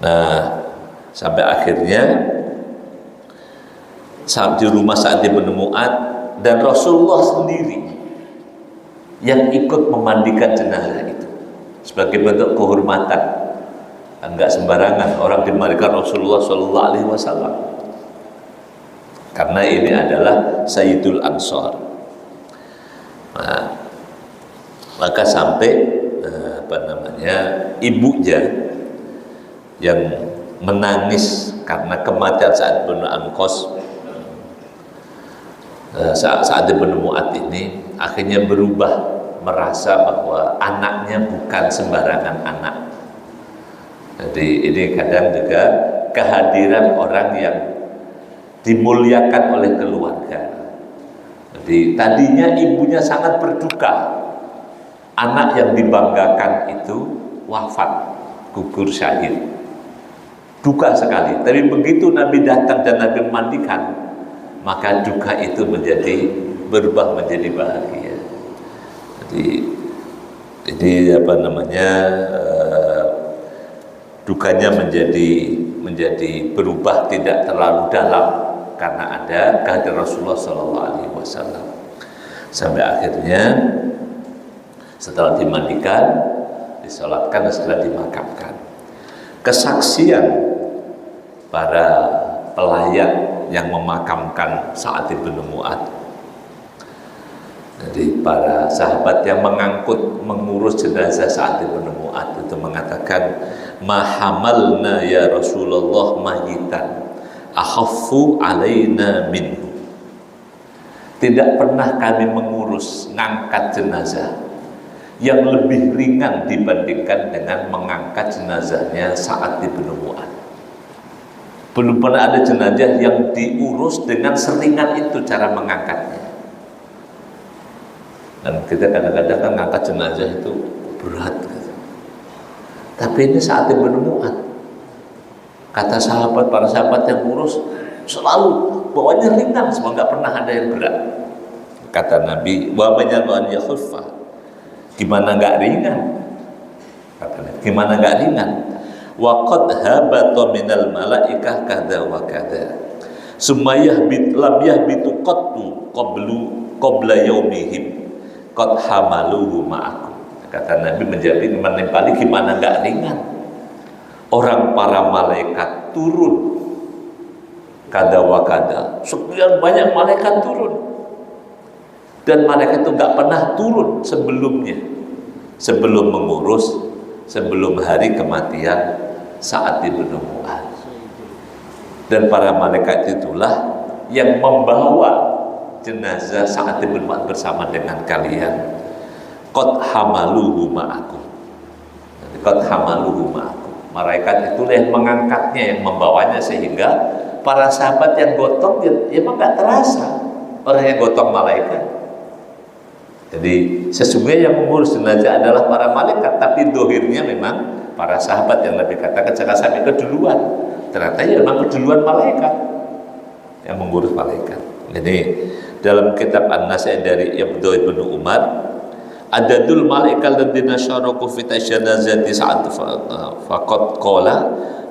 Nah, sampai akhirnya saat di rumah Sa'ad bin Mu'adz, dan Rasulullah sendiri yang ikut memandikan jenazah itu sebagai bentuk kehormatan. Enggak sembarangan orang dimandikan Rasulullah Shallallahu Alaihi Wasallam, karena ini adalah Sayyidul Ansor. Nah, maka sampai ibunya yang menangis karena kematian Sa'ad bin Waqqas, Sa'ad bin Mu'adz ini akhirnya berubah, merasa bahwa anaknya bukan sembarangan anak. Jadi ini kadang juga kehadiran orang yang dimuliakan oleh keluarga. Jadi tadinya ibunya sangat berduka, anak yang dibanggakan itu wafat, gugur syahid, duka sekali. Tapi begitu Nabi datang dan Nabi memandikan, maka duka itu berubah menjadi bahagia. Jadi ini dukanya menjadi berubah, tidak terlalu dalam, karena ada kehadiran Rasulullah Shallallahu Alaihi Wasallam. Sampai akhirnya setelah dimandikan, disolatkan dan setelah dimakamkan. Kesaksian para pelayat yang memakamkan Sa'ad bin Mu'adz. Jadi para sahabat yang mengurus jenazah Sa'ad bin Mu'adz itu mengatakan, ma hamalna ya Rasulullah mayitan akhaffu alaina minhu. Tidak pernah kami mengurus ngangkat jenazah yang lebih ringan dibandingkan dengan mengangkat jenazahnya Sa'ad bin Mu'adz. Belum pernah ada jenazah yang diurus dengan seringan itu cara mengangkatnya. Dan kita kadang-kadang kan ngangkat jenazah itu berat gitu. Tapi ini Sa'ad bin Mu'adz, kata sahabat, para sahabat yang ngurus selalu bawanya ringan, semua nggak pernah ada yang berat. Kata Nabi, wa banyalan ya khuffa, gimana nggak ringan? Kata Nabi, gimana nggak ringan? Wa qad habata minal malaikah kada wa kada sumayah bit lam yahbitu qattu qabla yaumihim qad hamaluhu ma'akum. Kata Nabi menimpali gimana nggak ringan. Orang para malaikat turun kada wa kada, sekian banyak malaikat turun, dan malaikat itu nggak pernah turun sebelumnya, sebelum mengurus, sebelum hari kematian Sa'ad bin Mu'adz. Dan para malaikat itulah yang membawa jenazah Sa'ad bin Mu'adz bersama dengan kalian. Qad hamaluhu ma'akum. Qad hamaluhu ma'akum. Malaikat itulah yang mengangkatnya, yang membawanya, sehingga para sahabat yang gotong ya memang nggak terasa orang yang gotong malaikat. Jadi sesungguhnya yang mengurus jenazah adalah para malaikat, tapi dohirnya memang para sahabat yang Nabi katakan jangan sampai keduluan. Ternyata ya memang keduluan malaikat yang mengurus malaikat. Jadi dalam kitab An-Nasai dari Abdullah bin Umar, adadul malaikal ladzina syaraku fi tasyanazati Sa'ad faqad qala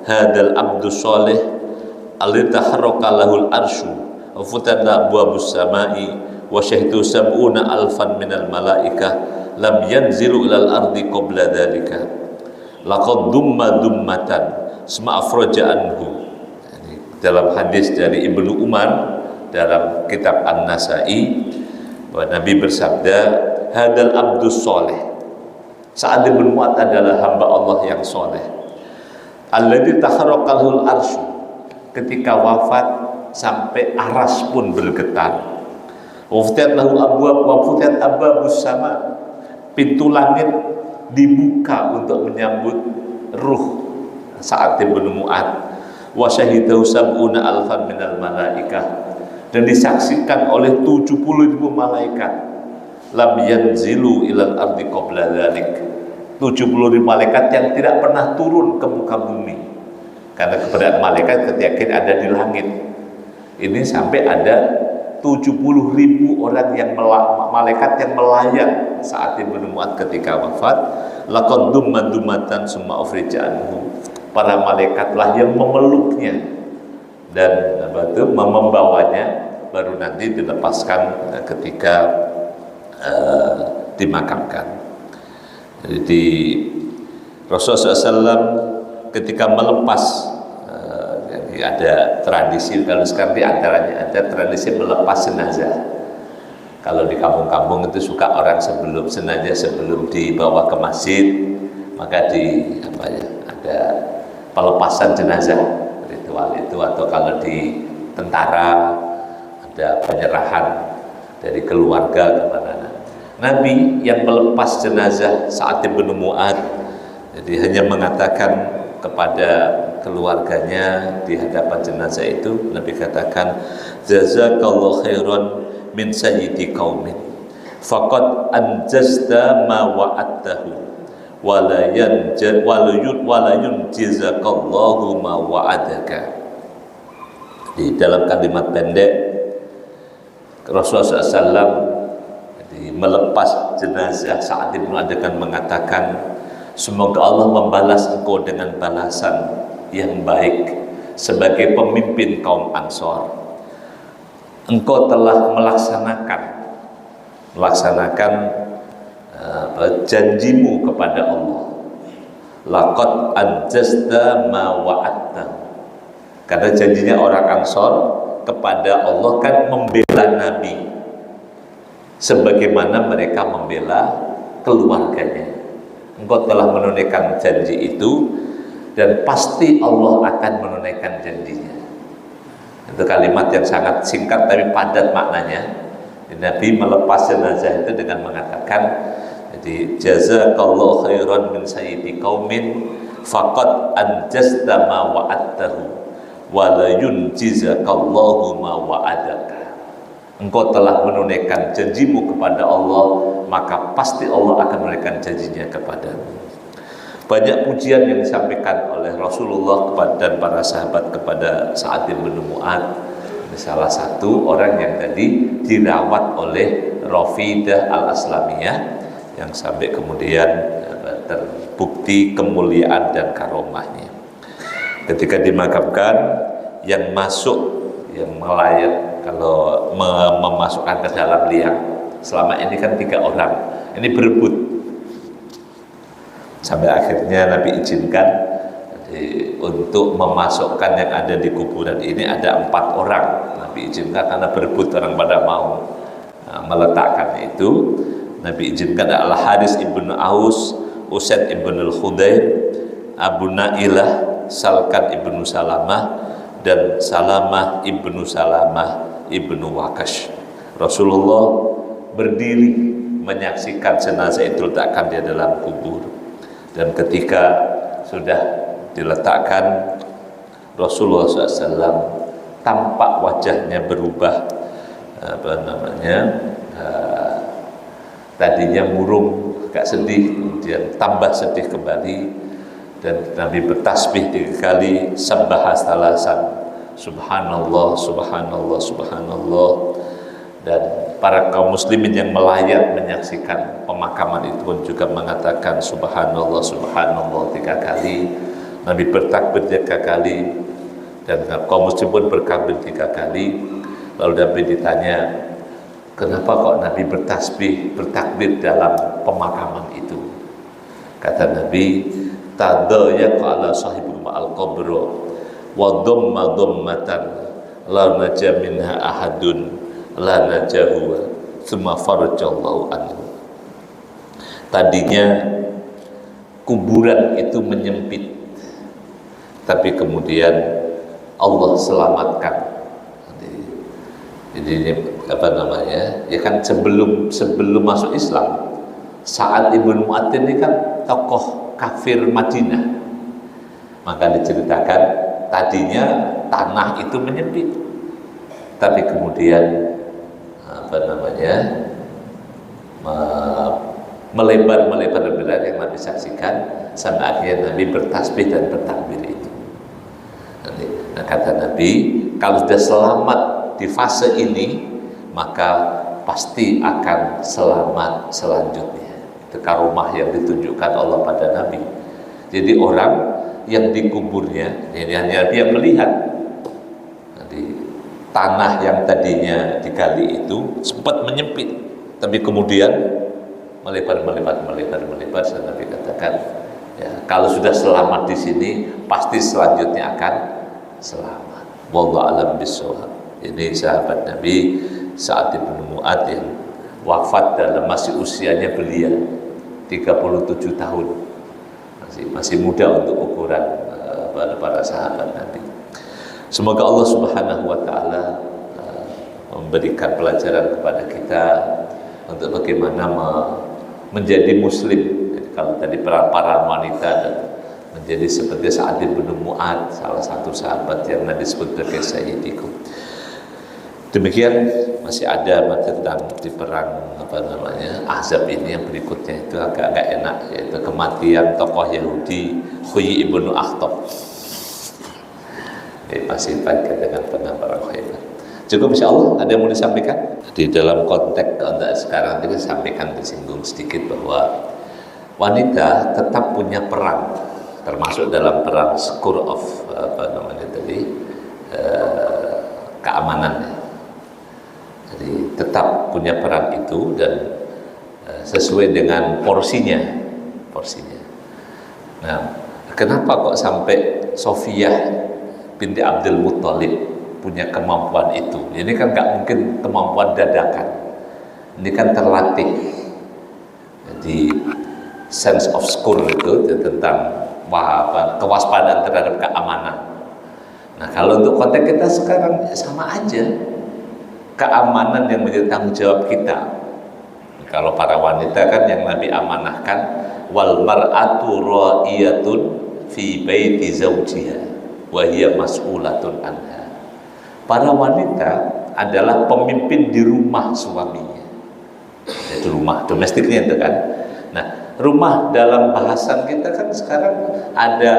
hadal abdus salih alitaharraka lahul arsyu wa futana abwabus samai wa syahidu sab'una alfan minal malaikah lam yanzilu ilal ardi qabla dzalika laqad dumma dummatan sma afraja anhu. Dalam hadis dari Ibnu Umar dalam kitab An-Nasai, bahwa Nabi bersabda, hadal abdus soleh, Sa'ad bin Mu'adz adalah hamba Allah yang soleh, alladzi taharraqal arsy, ketika wafat sampai aras pun bergetar, wafat lahu abwab wa futat abwabus sama, pintu langit dibuka untuk menyambut ruh Sa'ad bin Mu'adz, wa syahidahu sab'una alfan minal malaikah, dan disaksikan oleh 70.000 malaikat, lam yanzilu ilal ardi qabla dzalik, 70.000 malaikat yang tidak pernah turun ke muka bumi, karena keberadaan malaikat ketika ada di langit. Ini sampai ada 70.000 orang yang malaikat yang melayat saat Ibnu Mu'adz ketika wafat. Laqad dumma dummatan summa afrija anhu, para malaikatlah yang memeluknya dan membawanya, baru nanti dilepaskan ketika dimakamkan. Jadi Rasulullah SAW ketika melepas, jadi ada tradisi, kalau sekarang diantaranya ada tradisi melepas jenazah. Kalau di kampung-kampung itu suka orang sebelum jenazah, sebelum dibawa ke masjid, maka ada pelepasan jenazah, ritual itu. Atau kalau di tentara ada penyerahan dari keluarga kepada Nabi yang melepas jenazah Sa'ad bin Mu'adz. Jadi hanya mengatakan kepada keluarganya di hadapan jenazah itu, Nabi katakan, jazakallahu khairan min sayyidi qaumin faqad anjazta ma wa'adtahu wa la yunjizakallahu ma wa'adaka. Di dalam kalimat pendek Rasulullah SAW melepas jenazah Sa'ad bin Mu'adz dengan mengatakan, semoga Allah membalas engkau dengan balasan yang baik sebagai pemimpin kaum Ansor. Engkau telah melaksanakan janjimu kepada Allah. Laqad anjazta ma wa'adta, karena janjinya orang Ansor kepada Allah kan membela Nabi. sebagaimana mereka membela keluarganya. Engkau telah menunaikan janji itu dan pasti Allah akan menunaikan janjinya. Itu kalimat yang sangat singkat tapi padat maknanya. Nabi melepas jenazah itu dengan mengatakan, jadi jazakallahu khairan min sayyidi qaumin faqad anjazta ma wa'adtahu wa la yunjizakallahu ma wa'adaka. Engkau telah menunaikan janjimu kepada Allah, maka pasti Allah akan menunaikan janjinya kepadamu. Banyak pujian yang disampaikan oleh Rasulullah dan para sahabat kepada Sa'ad bin Mu'adz. Salah satu orang yang tadi dirawat oleh Rafidah Al-Aslamiyah, yang sampai kemudian terbukti kemuliaan dan karomahnya. Ketika dimakamkan, yang masuk, yang melayat, kalau memasukkan ke dalam liang, selama ini kan 3 orang, ini berebut. Sampai akhirnya Nabi izinkan untuk memasukkan yang ada di kuburan ini ada 4 orang. Nabi izinkan karena berebut, orang pada mau meletakkan itu. Nabi izinkan adalah Haris ibnu Aus, Usaid ibnu al-Khudayr, Abu Nailah, Salkan ibnu Salamah, dan Salamah ibnu Salamah ibnu Wakash. Rasulullah berdiri menyaksikan jenazah itu diletakkan di dalam kubur, dan ketika sudah diletakkan, Rasulullah SAW tampak wajahnya berubah, tadinya murung, agak sedih, kemudian tambah sedih kembali, dan Nabi bertasbih 3 kali, sabbaha salasan, subhanallah, subhanallah, subhanallah. Dan para kaum muslimin yang melayat menyaksikan pemakaman itu pun juga mengatakan subhanallah, subhanallah 3 kali. Nabi bertakbir 3 kali, dan kaum muslim pun bertakbir 3 kali. Lalu Nabi ditanya, kenapa kok Nabi bertakbir dalam pemakaman itu? Kata Nabi, tadayyaqa ala sahibikum al-qabra wa dhamma dhammatan la naja minha ahadun la najahu tsumma farajallahu anhu. Tadinya kuburan itu menyempit, tapi kemudian Allah selamatkan. Jadi ini apa namanya? Ya kan sebelum masuk Islam, Sa'ad ibn Mu'adz ini kan tokoh kafir Madinah. Maka diceritakan tadinya tanah itu menyempit, tapi kemudian apa namanya? melebar yang Nabi saksikan, sampai akhirnya Nabi bertasbih dan bertakbir itu. Nah, kata Nabi, kalau sudah selamat di fase ini, maka pasti akan selamat selanjutnya. Itu karomah yang ditunjukkan Allah pada Nabi. Jadi orang yang dikuburnya, ini hanya dia melihat di tanah yang tadinya digali itu sempat menyempit, tapi kemudian melebar. Dan Nabi katakan, ya, kalau sudah selamat di sini, pasti selanjutnya akan selamat. Wallahu a'lam bishawab. Ini sahabat Nabi Sa'ad bin Mu'adz yang wafat dalam masih usianya belia 37 tahun, masih muda untuk ukuran para sahabat Nabi. Semoga Allah Subhanahu wa taala memberikan pelajaran kepada kita untuk bagaimana menjadi muslim. Jadi kalau tadi para wanita menjadi seperti Sa'ad bin Mu'adz, salah satu sahabat yang Nabi sebut sebagai sayyidikum. Demikian masih ada tentang di perang Ahzab ini. Yang berikutnya itu agak enak, yaitu kematian tokoh Yahudi Huyai ibnu Akhtab. Masih terkait dengan perang Khaybar. Cukup insyaallah. Ada yang mau disampaikan? Di dalam konteks sekarang ini sampaikan disinggung sedikit bahwa wanita tetap punya peran, termasuk dalam perang Skur of keamanan. Jadi tetap punya peran itu, dan sesuai dengan porsinya. Nah, kenapa kok sampai Sofiyah binti Abdul Muthalib punya kemampuan itu? Ini kan nggak mungkin kemampuan dadakan. ini kan terlatih. Jadi sense of secure itu tentang kewaspadaan terhadap keamanan. Nah, kalau untuk konteks kita sekarang sama aja, keamanan yang menjadi tanggung jawab kita. Kalau para wanita kan yang Nabi amanahkan, wal mar'atu ra'iyatun fi baiti zawjiha wa hiya mas'ulatun anha. Para wanita adalah pemimpin di rumah suaminya. Itu rumah domestiknya itu kan. Nah, rumah dalam bahasan kita kan sekarang ada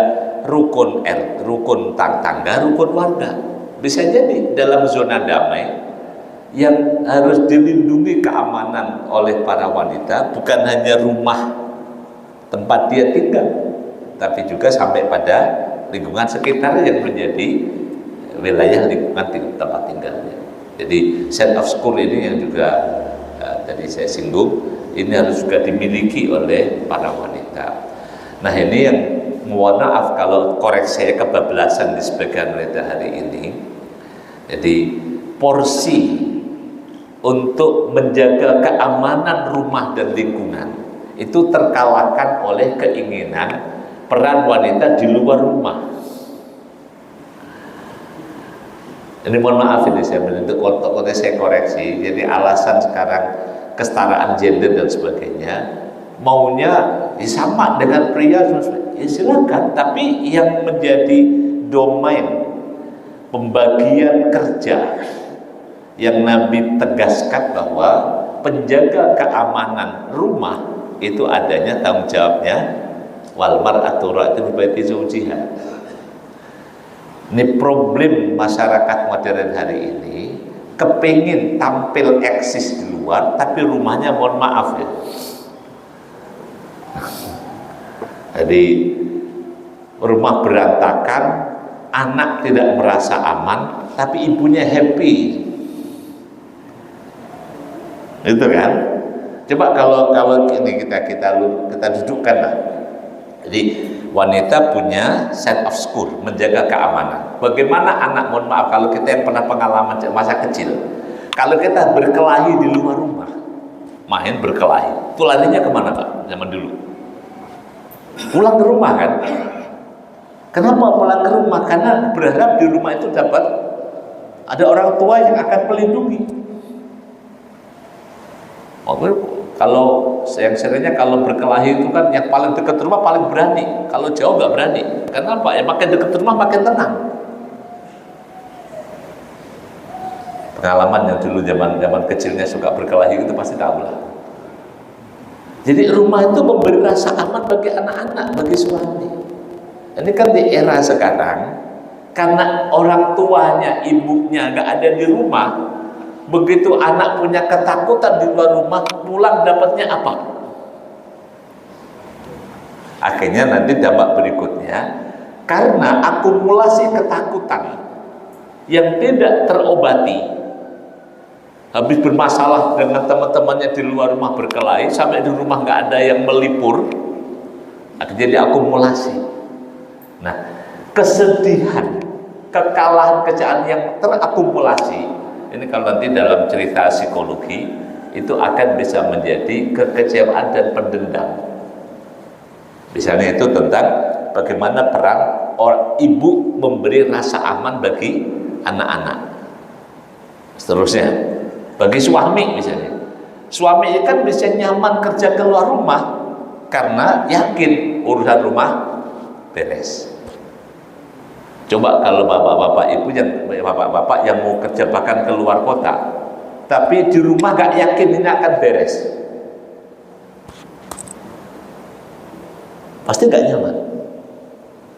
rukun rukun tangga, rukun warga. Bisa jadi dalam zona damai yang harus dilindungi keamanan oleh para wanita bukan hanya rumah tempat dia tinggal, tapi juga sampai pada lingkungan sekitar yang menjadi wilayah lingkungan tempat tinggalnya. Jadi sense of secure ini yang juga tadi saya singgung, ini harus juga dimiliki oleh para wanita. Nah, ini yang mohon maaf kalau koreksi saya kebablasan di sebagian wanita hari ini. Jadi porsi untuk menjaga keamanan rumah dan lingkungan itu terkalahkan oleh keinginan peran wanita di luar rumah. Ini mohon maaf ini saya bentuk konteks saya koreksi. Jadi alasan sekarang kesetaraan gender dan sebagainya, maunya sama dengan pria, ya silakan. Tapi yang menjadi domain pembagian kerja yang Nabi tegaskan bahwa penjaga keamanan rumah itu adanya tanggung jawabnya wal mar'atu ra'iyatun fi baiti zawjiha. Ini problem masyarakat modern hari ini, kepingin tampil eksis di luar tapi rumahnya mohon maaf ya. Jadi rumah berantakan, anak tidak merasa aman tapi ibunya happy. Itu kan? Coba kalau ini kita dudukkan lah. Jadi wanita punya sense of secure, menjaga keamanan. Bagaimana anak, mohon maaf kalau kita yang pernah pengalaman masa kecil, kalau kita berkelahi di luar rumah, main berkelahi, itu larinya kemana Pak? Zaman dulu pulang ke rumah kan? Kenapa pulang ke rumah? Karena berharap di rumah itu dapat ada orang tua yang akan melindungi. Kalau yang seringnya kalau berkelahi itu kan yang paling dekat rumah paling berani, kalau jauh nggak berani. Kenapa? Ya makin dekat rumah makin tenang. Pengalaman yang dulu zaman kecilnya suka berkelahi itu pasti tahu lah. Jadi rumah itu memberi rasa aman bagi anak-anak, bagi suami. Ini kan di era sekarang, karena orang tuanya, ibunya nggak ada di rumah. Begitu anak punya ketakutan di luar rumah, pulang dapatnya apa? Akhirnya nanti dampak berikutnya, karena akumulasi ketakutan yang tidak terobati, habis bermasalah dengan teman-temannya di luar rumah berkelahi, sampai di rumah nggak ada yang melipur, akhirnya diakumulasi. Nah, kesedihan, kekalahan, kecelakaan yang terakumulasi, ini kalau nanti dalam cerita psikologi itu akan bisa menjadi kekecewaan dan pendendam. Misalnya itu tentang bagaimana peran ibu memberi rasa aman bagi anak-anak. Seterusnya, bagi suami misalnya, suami kan bisa nyaman kerja keluar rumah karena yakin urusan rumah beres. Coba kalau bapak-bapak yang mau kerja bahkan keluar kota, tapi di rumah gak yakin ini akan beres, pasti gak nyaman.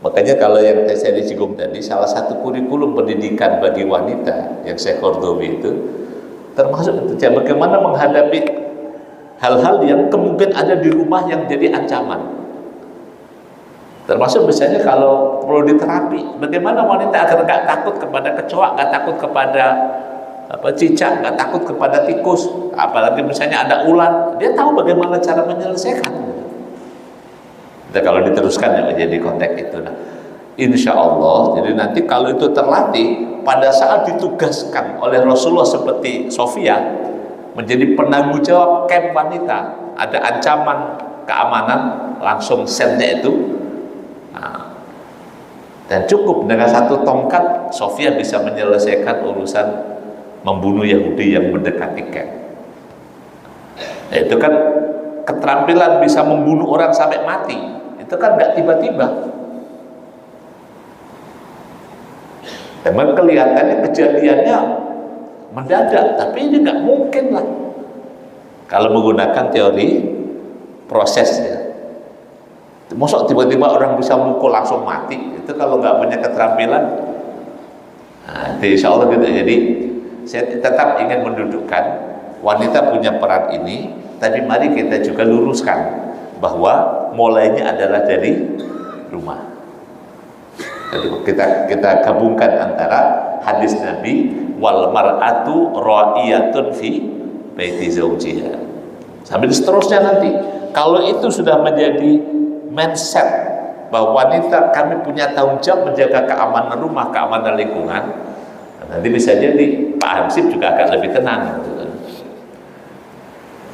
Makanya kalau yang saya disinggung tadi, salah satu kurikulum pendidikan bagi wanita yang saya Kordowi itu termasuk itu, bagaimana menghadapi hal-hal yang kemungkinan ada di rumah yang jadi ancaman. Termasuk misalnya kalau perlu diterapi, bagaimana wanita agar nggak takut kepada kecoa, nggak takut kepada cicak, nggak takut kepada tikus, apalagi misalnya ada ular, dia tahu bagaimana cara menyelesaikan. Nah, kalau diteruskan ya menjadi konteks itu, nah, insya Allah, jadi nanti kalau itu terlatih pada saat ditugaskan oleh Rasulullah seperti Sofia, menjadi penanggung jawab camp wanita, ada ancaman keamanan, langsung setnya itu. Nah, dan cukup dengan satu tongkat Sofia bisa menyelesaikan urusan membunuh Yahudi yang mendekati camp. Nah, itu kan keterampilan bisa membunuh orang sampai mati, itu kan nggak tiba-tiba. Memang kelihatannya kejadiannya mendadak, tapi ini nggak mungkin lah kalau menggunakan teori prosesnya. Masa tiba-tiba orang bisa mukul langsung mati? Itu kalau nggak punya keterampilan. Nah, itu insya Allah gitu. Jadi saya tetap ingin mendudukkan wanita punya peran ini, tapi mari kita juga luruskan bahwa mulainya adalah dari rumah. Jadi kita gabungkan antara hadis Nabi wal mar'atu ra'iyatun fi baiti zawjiha. Sambil seterusnya nanti. Kalau itu sudah menjadi mindset bahwa wanita kami punya tanggung jawab menjaga keamanan rumah, keamanan lingkungan, nanti bisa jadi Pak Hansip juga akan lebih tenang.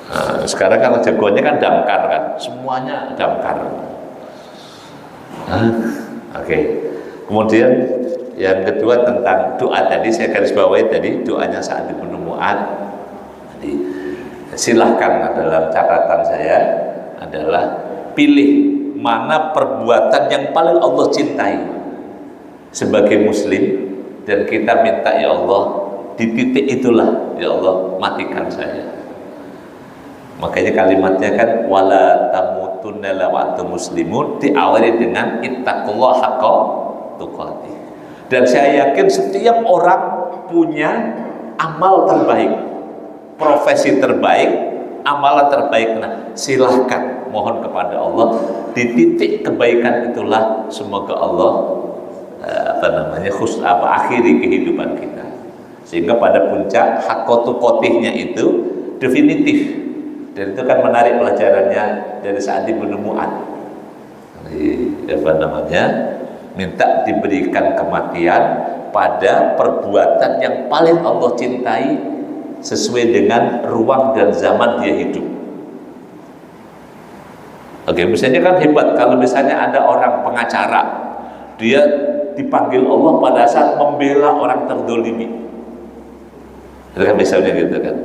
Nah, sekarang kalau jagoannya kan damkar kan, semuanya damkar. Oke. Kemudian yang kedua tentang doa tadi saya garis bawahi tadi doanya Sa'ad bin Mu'adz. Jadi silahkan dalam catatan saya adalah pilih mana perbuatan yang paling Allah cintai sebagai muslim dan kita minta ya Allah di titik itulah ya Allah matikan saya. Makanya kalimatnya kan wala tamutunna illa wa antum muslimun diawali dengan ittaqullaha haqqa tuqatih. Dan saya yakin setiap orang punya amal terbaik, profesi terbaik, amalan terbaik. Nah, silahkan mohon kepada Allah di titik kebaikan itulah semoga Allah akhiri kehidupan kita, sehingga pada puncak haqqatu qotihnya itu definitif. Dan itu kan menarik pelajarannya dari Sa'ad bin Mu'adz. Minta diberikan kematian pada perbuatan yang paling Allah cintai sesuai dengan ruang dan zaman dia hidup. Oke, misalnya kan hebat kalau misalnya ada orang pengacara, dia dipanggil Allah pada saat membela orang terdolimi. Itu kan misalnya gitu kan.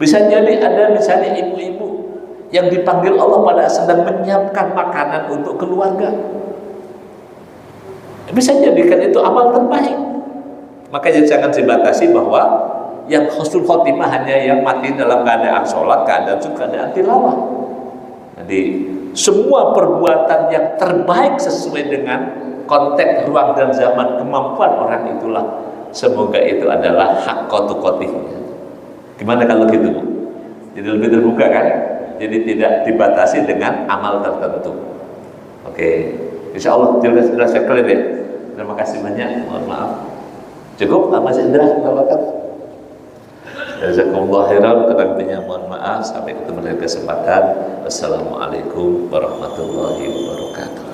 Bisa jadi ada misalnya ibu-ibu yang dipanggil Allah pada saat sedang menyiapkan makanan untuk keluarga. Bisa jadikan itu amal terbaik. Makanya jangan dibatasi bahwa yang husnul khotimah hanya yang mati dalam keadaan sholat, keadaan suka, keadaan tilawah. Jadi semua perbuatan yang terbaik sesuai dengan konteks ruang dan zaman kemampuan orang itulah semoga itu adalah haqqatu qotihnya. Gimana kalau gitu? Jadi lebih terbuka kan? Jadi tidak dibatasi dengan amal tertentu. Oke, insya Allah sudah saya clear ya. Terima kasih banyak. Mohon maaf. Cukup, Mas Indra, silakan. Jazakumullah khairan. Kurang-lebihnya mohon maaf. Sampai ketemu di kesempatan. Wassalamualaikum warahmatullahi wabarakatuh.